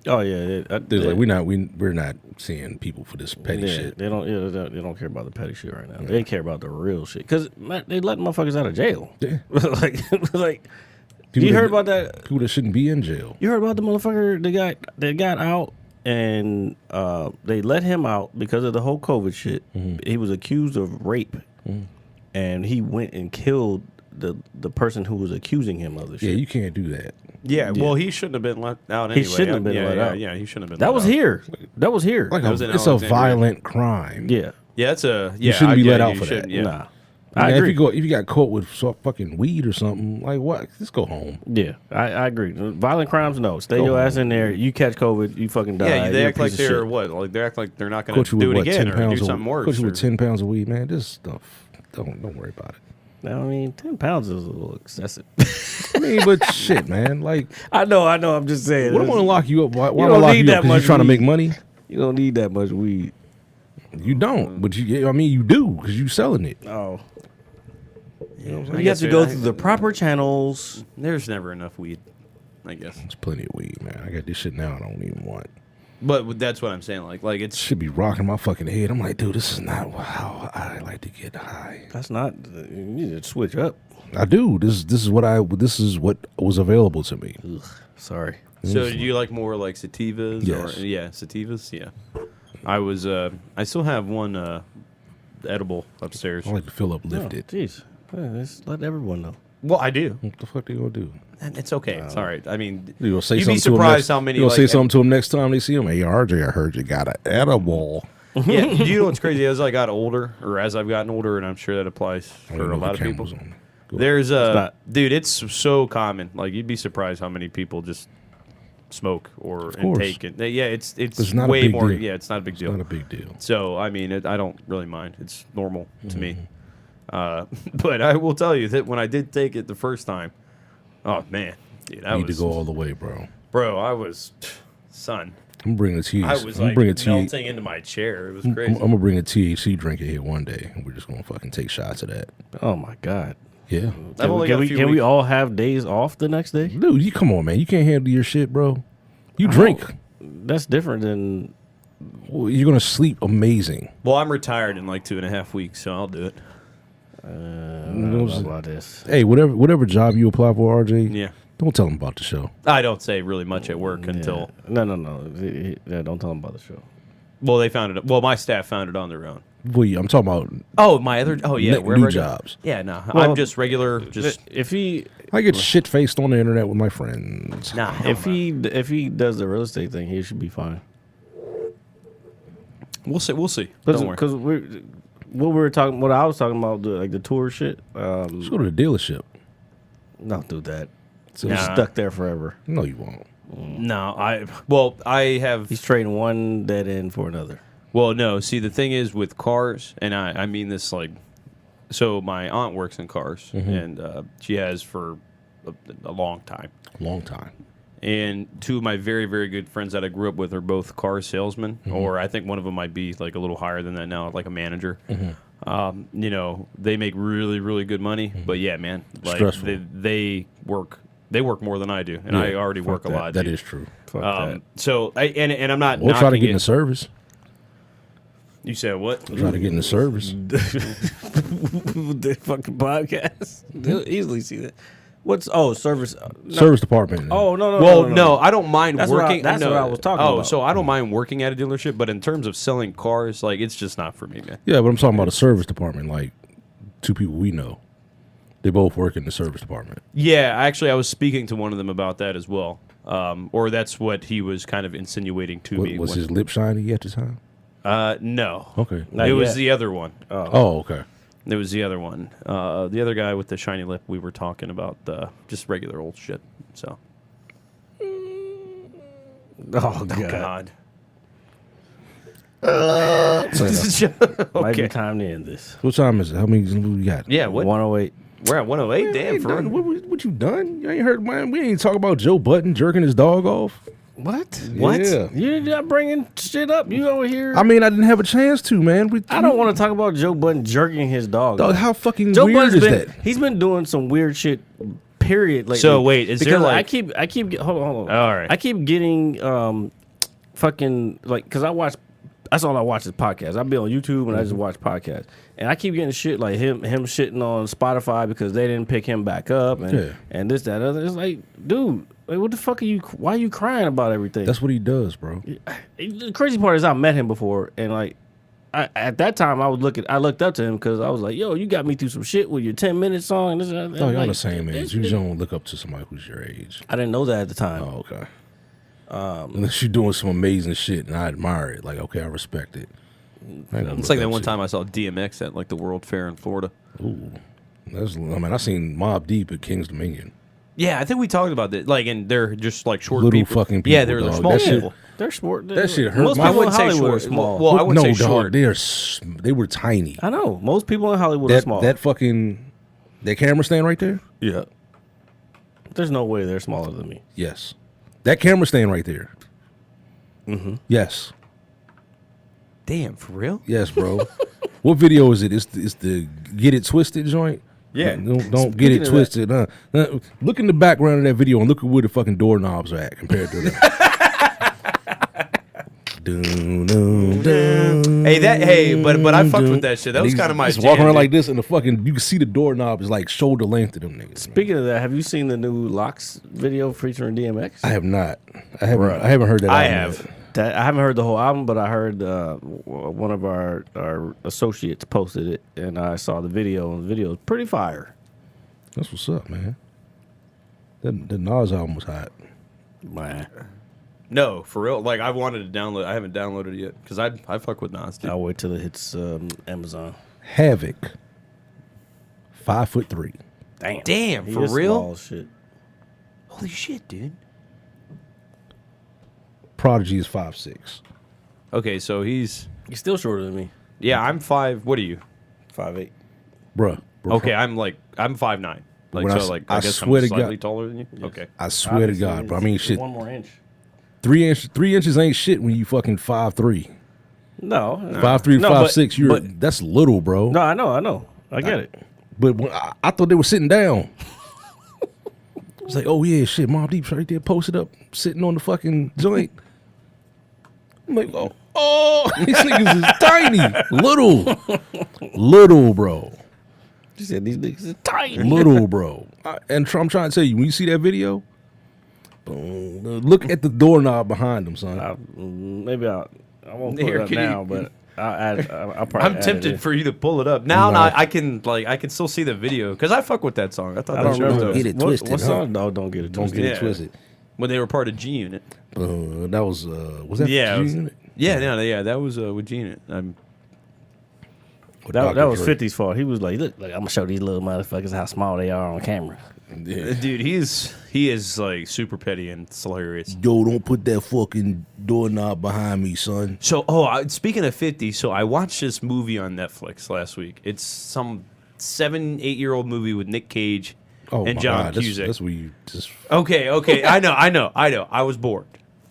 Oh yeah. They're like we're not seeing people for this petty shit. They don't care about the petty shit right now. They care about the real shit because they let motherfuckers out of jail. Yeah. like People you that- heard about that? People that shouldn't be in jail. You heard about the motherfucker that got out and they let him out because of the whole COVID shit. He was accused of rape, and he went and killed the person who was accusing him of the shit. Yeah, you can't do that. Yeah, well, he shouldn't have been let out He anyway. shouldn't have been let out. Yeah, he shouldn't have been That let was out. here. That was here. Like was in it's a Alexandria. violent crime. Yeah. Yeah, it's a. Yeah, You shouldn't be let out you for that. shouldn't, Yeah. Nah. I I mean, agree. if you got caught with fucking weed or something, like what? Just go home. Yeah, I agree. Violent crimes, no. Stay Go your home. ass in there. You catch COVID, you fucking die. Yeah, they You're a act like piece of they're shit. what? Like they act like they're not going Caught to you do with it what? again 10 or pounds do something worse. Caught you with or- 10 pounds of weed, man. This stuff. Don't worry about it. I mean, 10 pounds is a little excessive. I mean, but shit, man. Like, I know. I'm just saying. what am I gonna lock you up? Why am I don't lock need you that up? Because much you're trying to make weed. money. You don't need that much weed. You don't, but you do because you selling it. Oh. I You have guess to go through the proper channels. There's never enough weed, I guess. There's plenty of weed, man. I got this shit now. I don't even want. But that's what I'm saying. Like it's Should be rocking my fucking head. I'm like, dude, this is not how I like to get high. That's not. You need to switch up. I do. This is what was available to me. Ugh, sorry. So do you like more like sativas? Yes. Or, yeah, sativas. Yeah. I still have one edible upstairs. I like to fill up, lift it. Jeez. Just let everyone know. Well, I do. What the fuck they gonna do? And it's okay. It's all right. I mean, You gonna say you'd something be to 'em surprised next, how many. You gonna say like, something to them next time they see him? Hey, RJ, I heard you got an edible. Yeah, you know what's crazy? As I got older, or as I've gotten older, and I'm sure that applies I don't for know a if lot the of people. camera's on. Go There's not. dude, it's so common. Like you'd be surprised how many people just smoke or and course. take it. Yeah, it's It's not a way big more. deal. Yeah, it's not a big It's deal. not a big deal. So I mean, I don't really mind. It's normal to me. Mm-hmm. But I will tell you that when I did take it the first time, oh man, dude, I Need was to go all the way, bro. bro. I was son. I'm bringing a THC. I was I'm like bringing melting into my chair. It was I'm crazy. gonna bring a THC drinker here one day, and we're just gonna fucking take shots of that. Oh my God. Yeah, I've only got a few Can we weeks. all have days off the next day? dude, you come on, man. You can't handle your shit, bro. You drink. That's different than. Well, you're gonna sleep amazing. Well, I'm retired in like 2.5 weeks, so I'll do it. I don't know about this. Hey, whatever job you apply for, RJ. Yeah. Don't tell them about the show. I don't say really much at work until. No. Yeah, don't tell them about the show. Well, they found it. Well, my staff found it on their own. Well, yeah, I'm talking about. Oh, my other. Oh, yeah. New Wherever I go. jobs. Yeah, no. Well, I'm just regular. Just If he I get shit faced on the internet with my friends. nah. if he does the real estate thing, he should be fine. We'll see. We'll see. Don't worry. Because what I was talking about, the tour shit. Just go to the dealership. Don't do that. So Nah. he's stuck there forever. No, you won't. No, I have. He's trading one dead end for another. Well, no. See, the thing is with cars, and I mean this like, so my aunt works in cars, and she has for a long time. Long time. And two of my very, very good friends that I grew up with are both car salesmen, or I think one of them might be like a little higher than that now, like a manager. You know, they make really, really good money. But yeah, man, like Stressful. they work more than I do, and I already work a lot. That dude. is true. Fuck that. So and I'm not. We'll try to knocking get in it. the service. You said what? Try to get in the service. The fucking podcast. They'll easily see that. Service? Service department. Oh no. Well, no, I don't mind That's working. That's what I was talking about. So I don't mind working at a dealership, but in terms of selling cars, like it's just not for me, man. Yeah, but I'm talking about a service department. Like 2 people we know, they both work in the service department. Yeah, actually, I was speaking to one of them about that as well. Or that's what he was kind of insinuating to me. Was his lip shiny at the time? No. Okay. It was the other one. Oh, okay. It was the other one. The other guy with the shiny lip, we were talking about just regular old shit. So. Oh, God. Might be time to end this. What time is it? How many we got? Yeah, what? 108. We're at 108? Damn, for real. What you done? You ain't heard, man. We ain't talk about Joe Button jerking his dog off. What? Yeah. You're not bringing shit up. You over here. I mean, I didn't have a chance to, man. I don't want to talk about Joe Button jerking his dog. Dog, how fucking Joe weird Button's is been, that? He's been doing some weird shit. Period. Lately. So wait, is there Because like I keep hold on. All right. I keep getting fucking like because I watch. That's all I watch is podcasts. I be on YouTube and I just watch podcasts, and I keep getting shit like him shitting on Spotify because they didn't pick him back up, and this that other. It's like, dude, like what the fuck are you? Why are you crying about everything? That's what he does, bro. The crazy part is I met him before, and like at that time I looked up to him because I was like, yo, you got me through some shit with your 10-minute song. And this, and Oh, y'all like, the same age. You don't look up to somebody who's your age. I didn't know that at the time. Oh, okay. Unless you're doing some amazing shit and I admire it. Like, okay, I respect it. It's like that one time I saw DMX at like the World Fair in Florida. Ooh. I seen Mobb Deep at King's Dominion. Yeah, I think we talked about that. Like, and they're just like short Little people. fucking people. Yeah, they're dog. small That shit- people. They're sport. That shit hurt Most my- people I in wouldn't say Hollywood are short. small. Well, I wouldn't say dog, short. they were tiny. I know. Most people in Hollywood are small. That camera stand right there? Yeah. There's no way they're smaller than me. Yes. That camera stand right there. Mm-hmm. Yes. Damn, for real? Yes, bro. What video is it? It's the Get It Twisted joint? Yeah. Don't get it twisted. Look in the background of that video and look at where the fucking doorknobs are at compared to that. But I fucked with that shit. That was kind of my just jam. walking around dude. like this and the fucking you can see the doorknob is like shoulder length to them niggas. Speaking of that, have you seen the new Locks video featuring DMX? I have not. I haven't heard that. I album have. yet. I haven't heard the whole album, but I heard one of our associates posted it, and I saw the video, and the video is pretty fire. That's what's up, man. The Nas album was hot. Man, No, for real. Like, I wanted to download. I haven't downloaded it yet because I fuck with Nas, dude. I'll wait till it hits Amazon. Havoc. 5'3". Damn, He for is real? small as shit. Holy shit, dude. Prodigy is 5'6". Okay, so he's He's still shorter than me. yeah. I'm 5. What are you? 5'8". Bruh. Okay, I'm 5'9". Like When so, I guess swear I'm to slightly God- taller than you. Okay. I swear to God, bro. I mean, shit. 1 more inch. 3 inches ain't shit when you fucking 5'3". No. 5'3", No, 5'6". That's little, bro. No, I know. I get it. But when I thought they were sitting down. It's like, oh yeah, shit, Mobb Deep's right there, posted up, sitting on the fucking joint. I'm like, oh, these niggas is tiny, little, bro, She said these niggas is tiny. little, bro. And I'm trying to tell you, when you see that video, boom, look at the doorknob behind them, son. Maybe I won't put Here, it up can you- now, but I'll probably I'm add tempted it. for you to pull it up now. No. I can still see the video because I fuck with that song. I thought I that don't shit was remember. dope. Get it what twisted, What huh? song? No, don't get it Don't twisted. get Yeah. it twisted. When they were part of G Unit. That was that Yeah, it was- G-Unit? Yeah, that was with G Unit. With That Dr. was Dre. 50's fault. He was like, look, I'm gonna show these little motherfuckers how small they are on camera. Yeah. Dude, he is like super petty and it's hilarious. Yo, don't put that fucking doorknob behind me, son. So, speaking of 50, so I watched this movie on Netflix last week. It's some 7-8-year-old movie with Nick Cage Oh and my John God, Cusack. that's where you just Okay, I know. I was bored.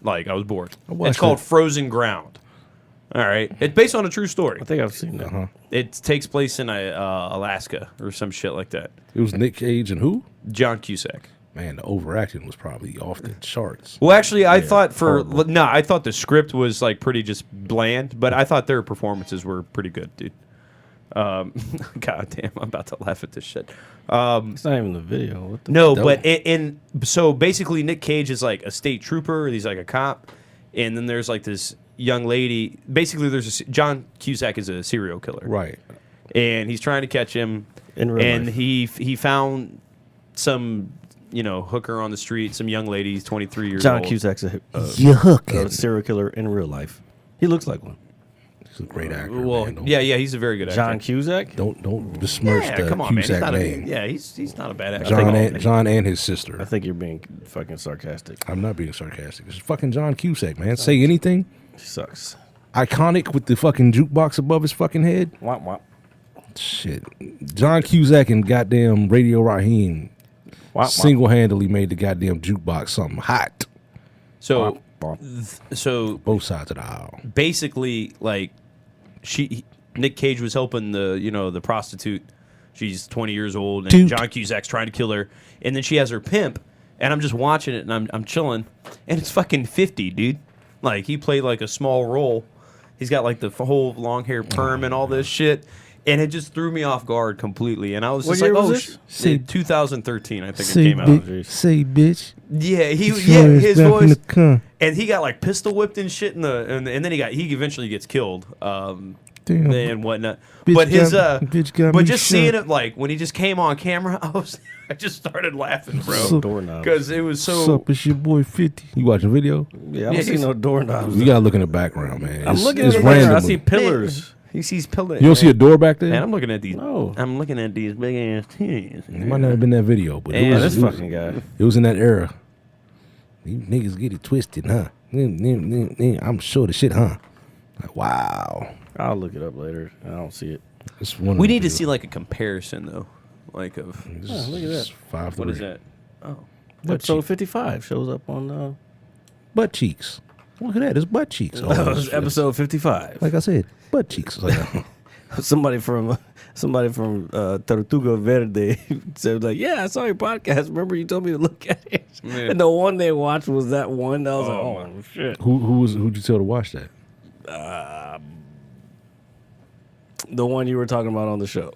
I was bored. watched It's called it. Frozen Ground. All right, it's based on a true story. I think I've seen that. It takes place in Alaska or some shit like that. It was Nick Cage and who? John Cusack. Man, the overacting was probably off the charts. Well, actually, I thought horrible. I thought the script was like pretty just bland, but I thought their performances were pretty good, dude. God damn, I'm about to laugh at this shit. It's not even the video. What the No, fuck? but so basically, Nick Cage is like a state trooper. He's like a cop, and then there's like this young lady. Basically, John Cusack is a serial killer, Right. and he's trying to catch him. In real and life. he found some hooker on the street, some young lady. He's 23 years John old. Cusack's a You hooking. serial killer in real life. He looks like one. He's a great actor. Well, man. Don't- yeah, he's a very good actor. John Cusack? Don't besmirch Yeah, the come on, man. He's Cusack not name. he's not a bad actor. John and his I sister. think you're being fucking sarcastic. I'm not being sarcastic. It's fucking John Cusack, man. Say anything. He sucks. Iconic with the fucking jukebox above his fucking head. Womp womp. Shit. John Cusack and goddamn Radio Raheem Womp womp. single-handedly made the goddamn jukebox something hot. So Womp womp. so Both sides of the aisle. basically, like Nick Cage was helping the prostitute. She's 20 years old, and Dude. John Cusack's trying to kill her. And then she has her pimp, and I'm just watching it, and I'm chilling, and it's fucking 50, dude. Like he played like a small role. He's got like the whole long hair perm and all this shit. And it just threw me off guard completely. And I was What just year like, was this? Say- 2013, I think Say, it came out. bitch. Say, bitch. Yeah, Get your ass his back in voice. the car. And he got like pistol whipped and shit and then he eventually gets killed. Damn. And whatnot. Bitch But his bitch got but me just shot. seeing it like when he just came on camera, I just started laughing, bro. So- Doorknobs. Because it was What's so up? It's your boy 50. You watching video? Yeah, I don't Yeah, see he's- no doorknobs. You gotta look in the background, man. I'm It's- looking it's at the picture. I randomly. see pillars. he sees pillars. You don't see a door back there? Man, I'm looking at these. No. I'm looking at these big ass titties. It might not have been that video, but Yeah, it was, this it was- fucking guy. It was in that era. You niggas get it twisted, huh? I'm sure the shit, huh? Like, wow. I'll look it up later. I don't see it. It's one of We the need to videos. see like a comparison though, like of This look at is that. 5'3". what is that? Oh, Episode 55 shows up on Butt cheeks. Look at that. It's butt cheeks. Oh, it's- episode 55. like I said, butt cheeks. Like, somebody from Tortuga Verde said like, yeah, I saw your podcast. Remember you told me to look at it? Yeah. And the one they watched was that one. I was like, oh shit. who'd you tell to watch that? The one you were talking about on the show.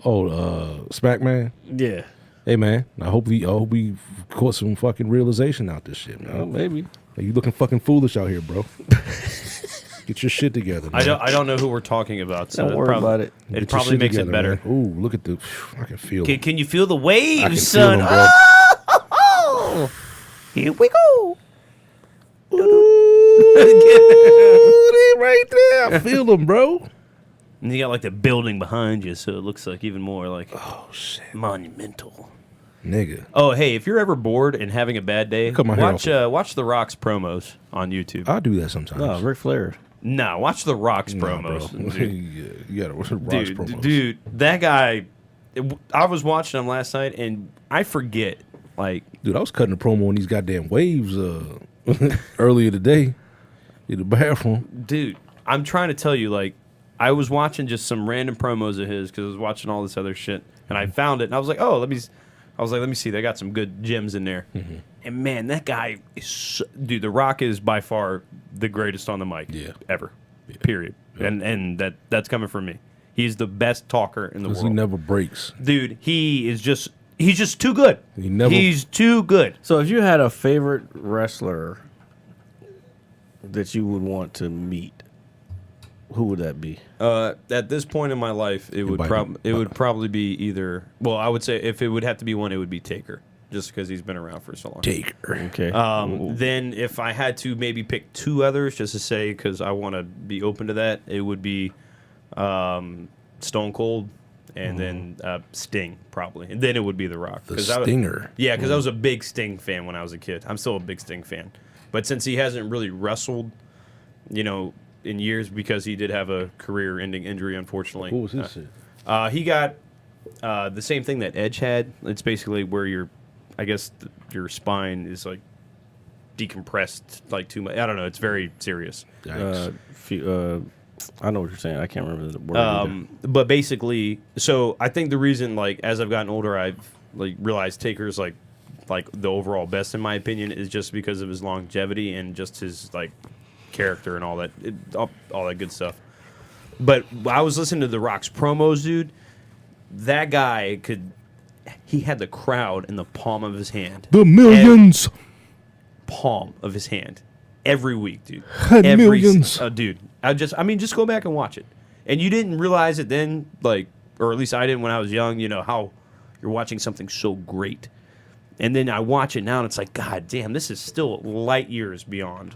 Oh, Smack Man. Yeah. Hey man, I hope we caught some fucking realization out this shit, man. Well, maybe. Hey, you looking fucking foolish out here, bro. Get your shit together, man. I don't know who we're talking about. So Don't worry about it. It Get your probably shit makes together, it better. man. Ooh, look at the. I can feel. Can you feel the I can waves, feel son? them, bro. Oh, here we go. Ooh, they right there. I feel them, bro. And you got like the building behind you, so it looks like even more like Oh shit, monumental. nigga. Oh, hey, if you're ever bored and having a bad day, Cut my hair watch The Rock's promos on YouTube. I'll do that sometimes. No, Ric Flair. Nah, watch The Rock's Nah, promos. bro. Dude, Yeah, you gotta watch Rock's dude, promos. dude, that guy. I was watching him last night, and I forget. Like, Dude, I was cutting a promo on these goddamn waves earlier today in the bathroom. dude, I'm trying to tell you, like, I was watching just some random promos of his because I was watching all this other shit, and I found it, and I was like, oh, let me see. They got some good gems in there, and man, that guy is, dude. The Rock is by far the greatest on the mic, ever, period. And that's coming from me. He's the best talker in the Because world, he never breaks. dude. He's just too good. He's too good. So if you had a favorite wrestler that you would want to meet, who would that be? At this point in my life, it would probably be either. Well, I would say if it would have to be one, it would be Taker, just because he's been around for so long. Taker. Okay. Then if I had to maybe pick two others, just to say because I want to be open to that, it would be Stone Cold, and then Sting probably, and then it would be The Rock. The 'Cause I was- Stinger. yeah, because I was a big Sting fan when I was a kid. I'm still a big Sting fan, but since he hasn't really wrestled, in years because he did have a career-ending injury, unfortunately. What was his shit? He got the same thing that Edge had. It's basically where your spine is like decompressed like too much. I don't know. It's very serious. Yikes. I know what you're saying. I can't remember the word. either. But basically, so I think the reason, like, as I've gotten older, I've like realized Taker's like the overall best in my opinion is just because of his longevity and just his like character and all that, all that good stuff. But I was listening to The Rock's promos, dude. That guy he had the crowd in the palm of his hand. The millions. Palm of his hand. Every week, dude. Had millions. Dude. Just go back and watch it. And you didn't realize it then, like, or at least I didn't when I was young, how you're watching something so great. And then I watch it now, and it's like, God damn, this is still light years beyond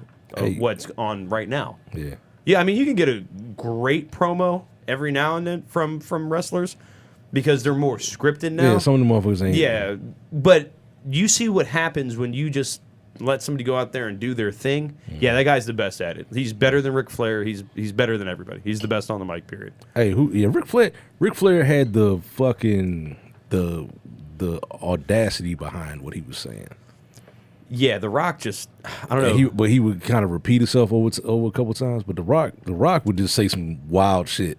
what's on right now. Yeah. Yeah, you can get a great promo every now and then from wrestlers because they're more scripted now. Yeah, some of the motherfuckers ain't. Yeah, but you see what happens when you just let somebody go out there and do their thing. Mm. Yeah, that guy's the best at it. He's better than Ric Flair. He's better than everybody. He's the best on the mic, period. Hey, Ric Flair. Ric Flair had the fucking the audacity behind what he was saying. Yeah, The Rock just, I don't know. But he would kind of repeat himself over a couple times. But The Rock would just say some wild shit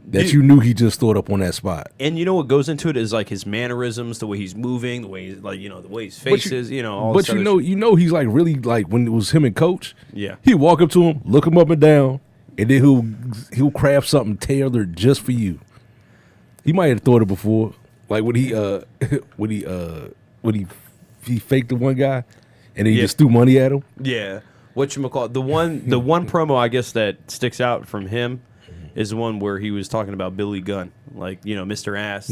that you knew he just thought up on that spot. And you know what goes into it is like his mannerisms, the way he's moving, the way he's, like, the way his face is, all But this he's like really like when it was him and Coach. Yeah, he'd walk up to him, look him up and down, and then he'll craft something tailored just for you. He might have thought it before, like when he faked the one guy, and then he just threw money at him. Yeah, whatchamacallit, the one promo I guess that sticks out from him is the one where he was talking about Billy Gunn, like Mr. Ass,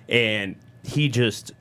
and he just,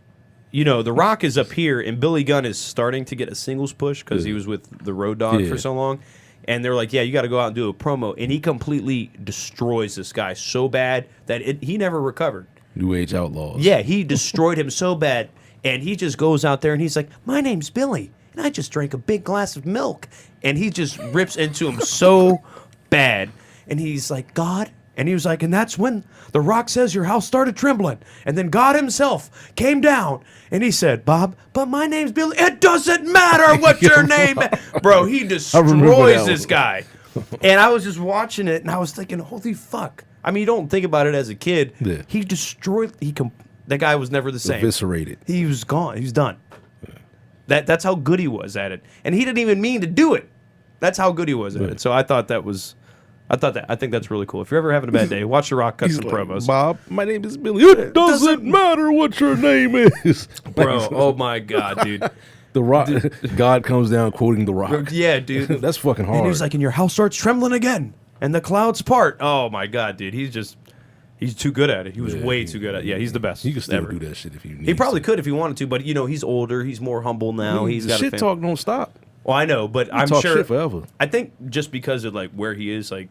The Rock is up here, and Billy Gunn is starting to get a singles push because he was with the Road Dogg for so long. And they're like, yeah, you got to go out and do a promo. And he completely destroys this guy so bad that he never recovered. New Age Outlaws. Yeah, he destroyed him so bad. And he just goes out there and he's like, my name's Billy, and I just drank a big glass of milk. And he just rips into him so bad. And he's like, God. And he was like, and that's when The Rock says your house started trembling. And then God himself came down and he said, Bob, but my name's Billy. It doesn't matter what your name is. Bro, he destroys this guy. And I was just watching it and I was thinking, holy fuck. You don't think about it as a kid. Yeah. He destroyed, that guy was never the same. Eviscerated. He was gone. He was done. Yeah. That's how good he was at it. And he didn't even mean to do it. That's how good he was at it. So I think that's really cool. If you're ever having a bad day, watch The Rock cut some promos. Bob, my name is Billy. It doesn't matter what your name is. Bro, oh my God, dude. The Rock, God comes down quoting The Rock. Yeah, dude. That's fucking hard. And he's like, and your house starts trembling again, and the clouds part. Oh my God, dude. He's too good at it. He was way too good at it. Yeah, he's the best. He could still do that shit if he needs He probably could if he wanted to, but he's older. He's more humble now. He's got shit talk don't stop. Well, I know, but I'm talk sure shit forever. I think just because of like where he is, like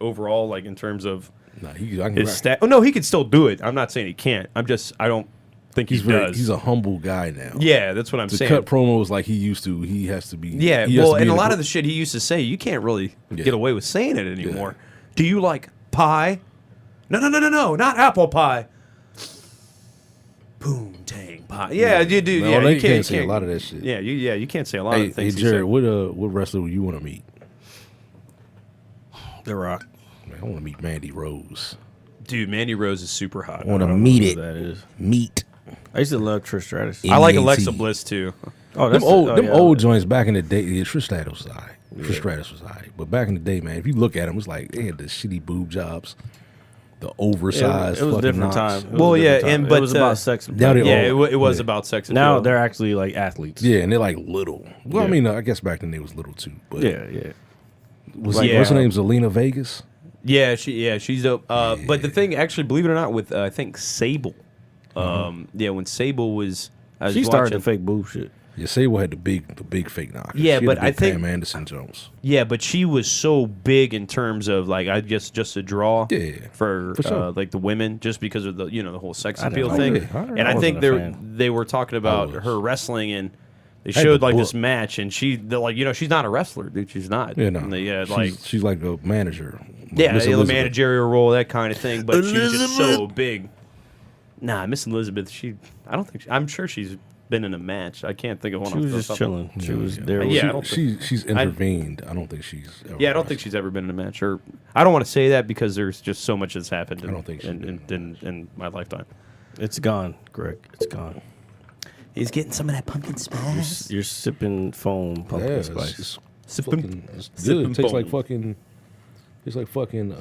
overall, like in terms of his stat. Oh no, he could still do it. I'm not saying he can't. I don't think he does. He's a humble guy now. Yeah, that's what I'm saying. To cut promos like he used to, he has to be. Yeah, well, and a lot of the shit he used to say, you can't really get away with saying it anymore. Yeah. Do you like pie? No, not apple pie. Poontang pie. Yeah, you do. No, you can't say a lot of that shit. Yeah, you can't say a lot of things. Hey, Jared, what wrestler would you want to meet? The Rock. Man, I want to meet Mandy Rose. Dude, Mandy Rose is super hot. I want to meet it. That is meet. I used to love Trish Stratus. I like Alexa Bliss too. Oh, them old joints back in the day. Yeah, Trish Stratus was alright. Trish Stratus was alright. But back in the day, man, if you look at them, it's like they had the shitty boob jobs, the oversized. It was fucking different knots. time. But it was about sex. Now it was about sex. Now they're actually like athletes. Yeah, and they're like little. Well, I mean, I guess back then they was little too. But yeah. What's her name? Zelina Vegas. Yeah, she's dope. But the thing, actually, believe it or not, with I think Sable. When Sable was, she started the fake boob shit. Yeah, Sable had the big fake knockers. Yeah, she but had the I think Pam Anderson Jones. Yeah, but she was so big in terms of like I guess just a draw. Yeah, for sure. Like the women, just because of the the whole sex appeal thing. And I think they were talking about her wrestling and. They showed like this match, and they're like, she's not a wrestler, dude. She's not. Yeah, no. She's like a manager. Yeah, the managerial role, that kind of thing. But she was just so big. Nah, Miss Elizabeth. I'm sure she's been in a match. I can't think of one. She was just chilling. She was there. Yeah, she's intervened. I don't think she's. I don't think she's ever been in a match. Or I don't want to say that because there's just so much that's happened. I don't think in my lifetime. It's gone, Greg. It's gone. He's getting some of that pumpkin spice. You're sipping foam pumpkin spice. It's good. It tastes like fucking It's like fucking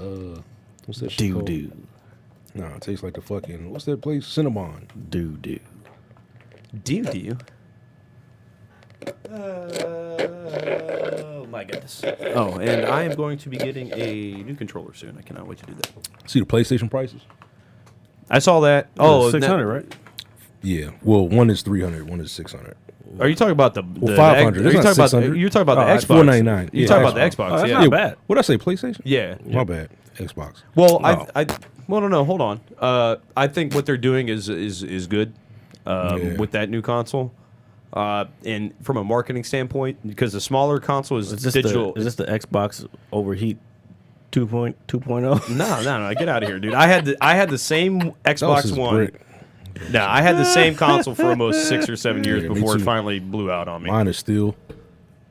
what's that shit called? Doo. No, it tastes like the fucking what's that place? Cinnabon. Doo. Do? Oh my goodness. Oh, and I am going to be getting a new controller soon. I cannot wait to do that. See the PlayStation prices? I saw that. Oh, 600, right? Yeah. Well, one is 300, one is 600. Are you talking about the 500? It's not 600. You're talking about the it's Xbox. $499. You're Yeah, talking about the Xbox. Xbox. Oh, that's yeah. not bad. What did I say? PlayStation? Yeah. My bad. Xbox. Well, Oh. well, no, hold on. I think what they're doing is good Yeah. with that new console. And from a marketing standpoint, because the smaller console is digital. Is this the Xbox overheat 2.0? No, get out of here, dude. I had the same Xbox is One. brick. No, I had the same console for almost 6 or 7 years Yeah, me before it too. finally blew out on me. Mine is still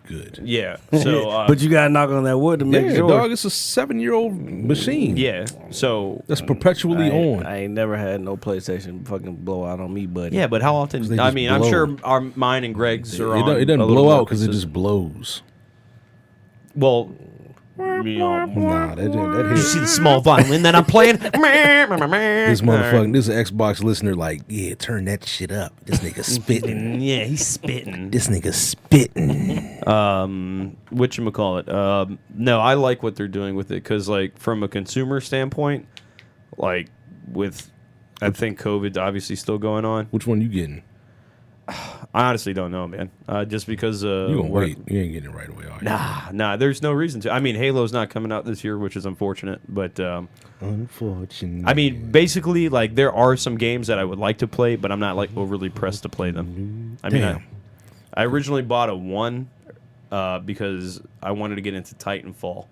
good. Yeah. So, But you gotta knock on that wood to make Yeah, sure. dog, it's a 7-year-old machine. yeah. So That's perpetually on. I ain't never had no PlayStation fucking blow out on me, buddy. yeah, but how they often? just I mean, I'm blow. sure mine and Greg's are on. It doesn't a little blow more out because it consistent. just blows. Well, Nah, that you hit. see the small violin that I'm playing? This motherfucking, this Xbox listener, like, yeah, turn that shit up. This nigga spitting. Yeah, he's spitting. This nigga spitting. Whatchamacallit? No, I like what they're doing with it because, like, from a consumer standpoint, like, with, I think COVID's obviously still going on. Which one you getting? I honestly don't know, man. Just because You gonna wait? You ain't getting it right away, are you? Nah. There's no reason to. I mean, Halo's not coming out this year, which is unfortunate. But Unfortunately. I mean, basically, like there are some games that I would like to play, but I'm not like overly pressed to play them. I mean, Damn. I originally bought a 1 because I wanted to get into Titanfall.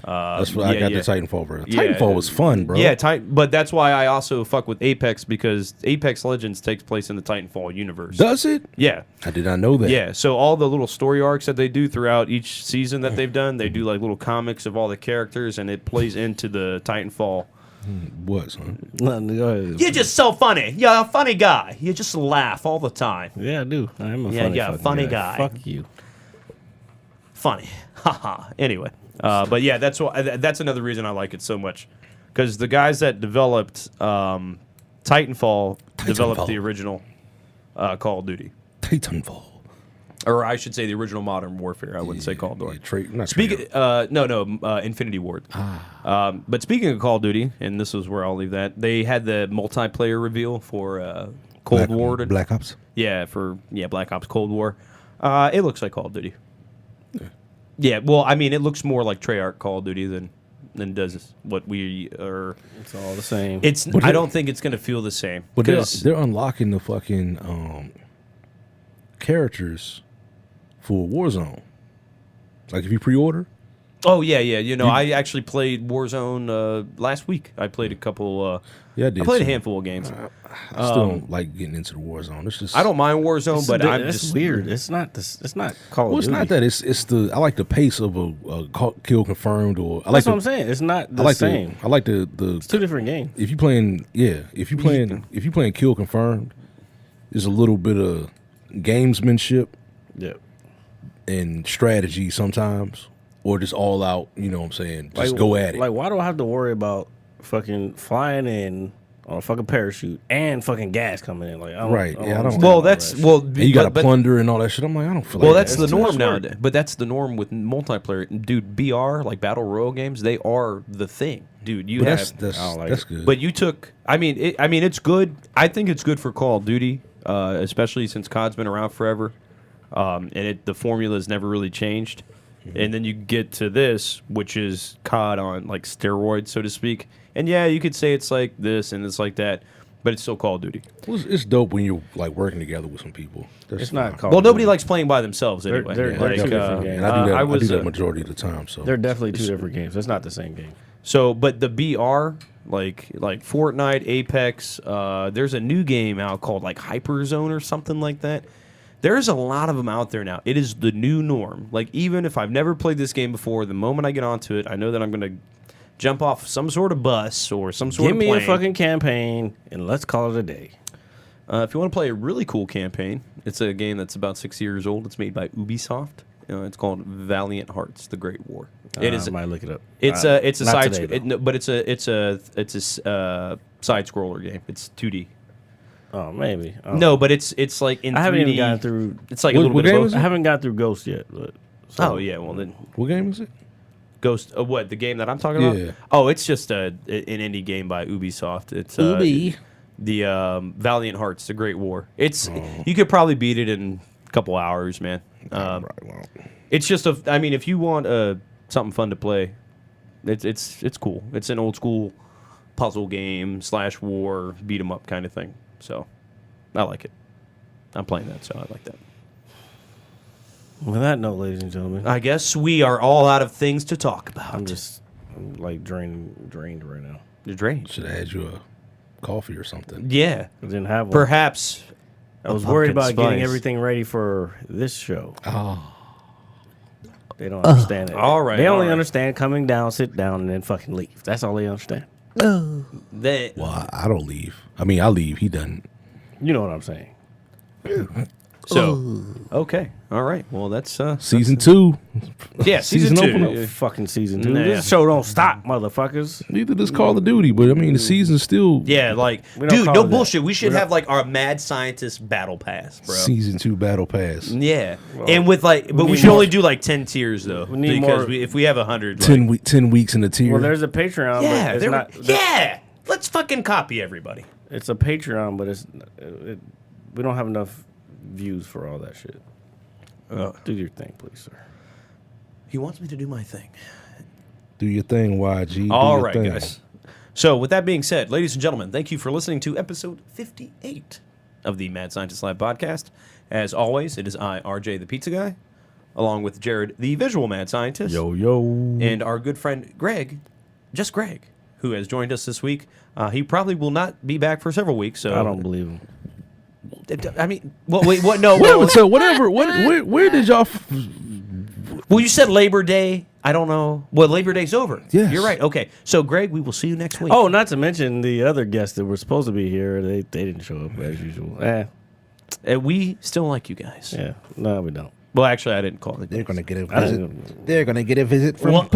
That's what I got the Titanfall version. Yeah. Titanfall was fun, bro. Yeah, but that's why I also fuck with Apex because Apex Legends takes place in the Titanfall universe. Does it? Yeah. I did not know that. Yeah, so all the little story arcs that they do throughout each season that they've done, they do like little comics of all the characters, and it plays into the Titanfall. What, son? Nothing, go ahead. You're just so funny. You're a funny guy. You just laugh all the time. Yeah, I do. I am a Yeah, funny, yeah, fucking funny guy. Fuck you. Funny. Haha. Anyway, but yeah, that's another reason I like it so much. Because the guys that developed Titanfall developed the original Call of Duty. Titanfall. Or I should say the original Modern Warfare. I wouldn't say Call of Duty. Speaking, Infinity Ward. But speaking of Call of Duty, and this is where I'll leave that. They had the multiplayer reveal for Cold War. Black Ops. Yeah, Black Ops Cold War. It looks like Call of Duty. Yeah, well, I mean, it looks more like Treyarch Call of Duty than does what we are. It's all the same. I don't think it's going to feel the same. But they're unlocking the fucking characters for Warzone. Like if you pre-order. Oh yeah. You know, I actually played Warzone last week. I played a couple. Yeah, I did. I played a too. handful of games. I still don't like getting into the Warzone. It's just I don't mind Warzone, but I'm It's just weird. It's not Call of Well, it's Duty. not that. It's the I like the pace of a kill confirmed or I like That's the, what I'm saying. It's not the I like same. I like the It's two different games. if you playing kill confirmed, there's a little bit of gamesmanship Yeah. and strategy sometimes, or just all out. You know what I'm saying? Just go at it. Like, why do I have to worry about fucking flying in on a fucking parachute and fucking gas coming in? Like, I don't, Right, yeah, I don't- understand well, all that's that shit. well. and you got to but- plunder and all that shit. I'm like, I don't feel Well, like that's that. the too much norm work. nowadays. But that's the norm with multiplayer, dude. BR like battle royale games, they are the thing, dude. You But have, that's good. but you took. I mean, it's good. I think it's good for Call of Duty, especially since COD's been around forever, and the formula has never really changed. And then you get to this, which is COD on like steroids, so to speak. And yeah, you could say it's like this and it's like that, but it's still Call of Duty. Well, it's dope when you're like working together with some people. That's It's not fine. Call Well, of nobody Duty. likes playing by themselves They're- anyway. they're Like, two different games. And I do that. I do that uh, majority of the time. So They're definitely two different games. It's not the same game. So, but the BR, like Fortnite, Apex, there's a new game out called like Hyperzone or something like that. There's a lot of them out there now. It is the new norm. Like, even if I've never played this game before, the moment I get onto it, I know that I'm going to jump off some sort of bus or some sort Give of me plane. a fucking campaign and let's call it a day. If you want to play a really cool campaign, it's a game that's about 6 years old. It's made by Ubisoft. It's called Valiant Hearts: The Great War. It is. I might look it up. It's a not side, today, but it's a side scroller game. It's 2D. Oh, maybe. Oh. No, but it's like in 3D. I haven't even gotten through. It's like a little what bit game of is both. I haven't gotten through Ghost yet. But, so. Oh yeah, well then What game is it? Ghost. What, the game that I'm talking about? Yeah. Oh, it's just an indie game by Ubisoft. It's Ubi. the Valiant Hearts: The Great War. It's you could probably beat it in a couple hours, man. It's just I mean, if you want something fun to play, it's cool. It's an old school puzzle game / war beat 'em up kind of thing. So I like it. I'm playing that, so I like that. With that note, ladies and gentlemen, I guess we are all out of things to talk about. I'm like drained right now. You're drained. Should have had you a coffee or something. Yeah. I didn't have one. Perhaps. I was a worried pumpkin about getting spice. everything ready for this show. Oh. They don't understand it. All right, They all only right. understand coming down, sit down, and then fucking leave. That's all they understand. They, Well, I don't leave. I mean, I leave. He doesn't. You know what I'm saying. so, okay. All right. Well, that's Season 2. yeah, season season 2. opener. No fucking season 2. Nah. This show don't stop, motherfuckers. Neither does Call of Duty, but I mean, the season's still Yeah, like, We don't dude, call no it that. bullshit. We should We don't- have like our Mad Scientist Battle Pass, bro. Season 2 Battle Pass. Yeah, and with like, but we need should more- only do like 10 tiers though, We need because more- if we have 100, 10 weeks in the tier. Well, there's a Patreon, yeah, but it's there- not. yeah. Let's fucking copy everybody. It's a Patreon, but we don't have enough views for all that shit. Do your thing, please, sir. He wants me to do my thing. Do your thing, YG. Do All your right, thing. guys. So, with that being said, ladies and gentlemen, thank you for listening to episode 58 of the Mad Scientist Lab podcast. As always, it is I, RJ, the pizza guy, along with Jared, the visual mad scientist, Yo. and our good friend Greg, just Greg, who has joined us this week. He probably will not be back for several weeks. So I don't believe him. I mean, well, wait, what? No. Whatever, so whatever. Where did y'all? Well, you said Labor Day. I don't know. Well, Labor Day's over. Yes. You're right. Okay. So, Greg, we will see you next week. Oh, not to mention the other guests that were supposed to be here. They didn't show up as usual. We still like you guys. Yeah. No, we don't. Well, actually, I didn't call it. They're gonna get a I visit. didn't- They're gonna get a visit from What?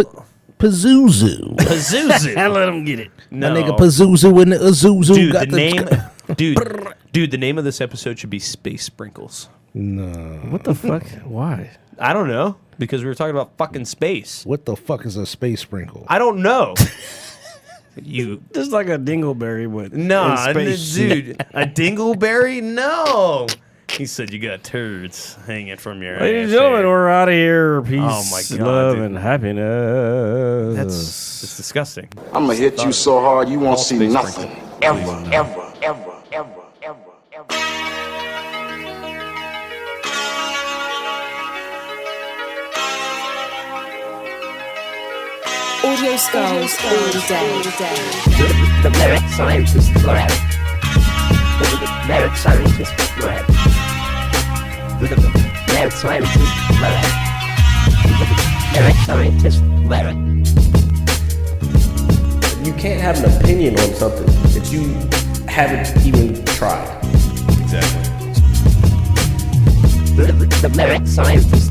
Pazuzu. Pazuzu. I let them get it. No. My nigga Pazuzu and the Azuzu Dude, got the name, dude, the name of this episode should be Space Sprinkles. No. What the fuck? Why? I don't know, because we were talking about fucking space. What the fuck is a space sprinkle? I don't know. You Just like a dingleberry, but nah, in space. dude, a dingleberry? No. He said you got turds hanging from your Ladies and ass gentlemen, there. we're out of here. Peace, Oh my God, love, dude. and happiness. It's disgusting. I'ma hit you so hard you won't All see space nothing. sprinkle. Ever. Audio Skulls all day. The merit scientist lab. The merit scientist lab. The merit scientist lab. The merit scientist lab. You can't have an opinion on something that you haven't even tried. Exactly. The merit scientist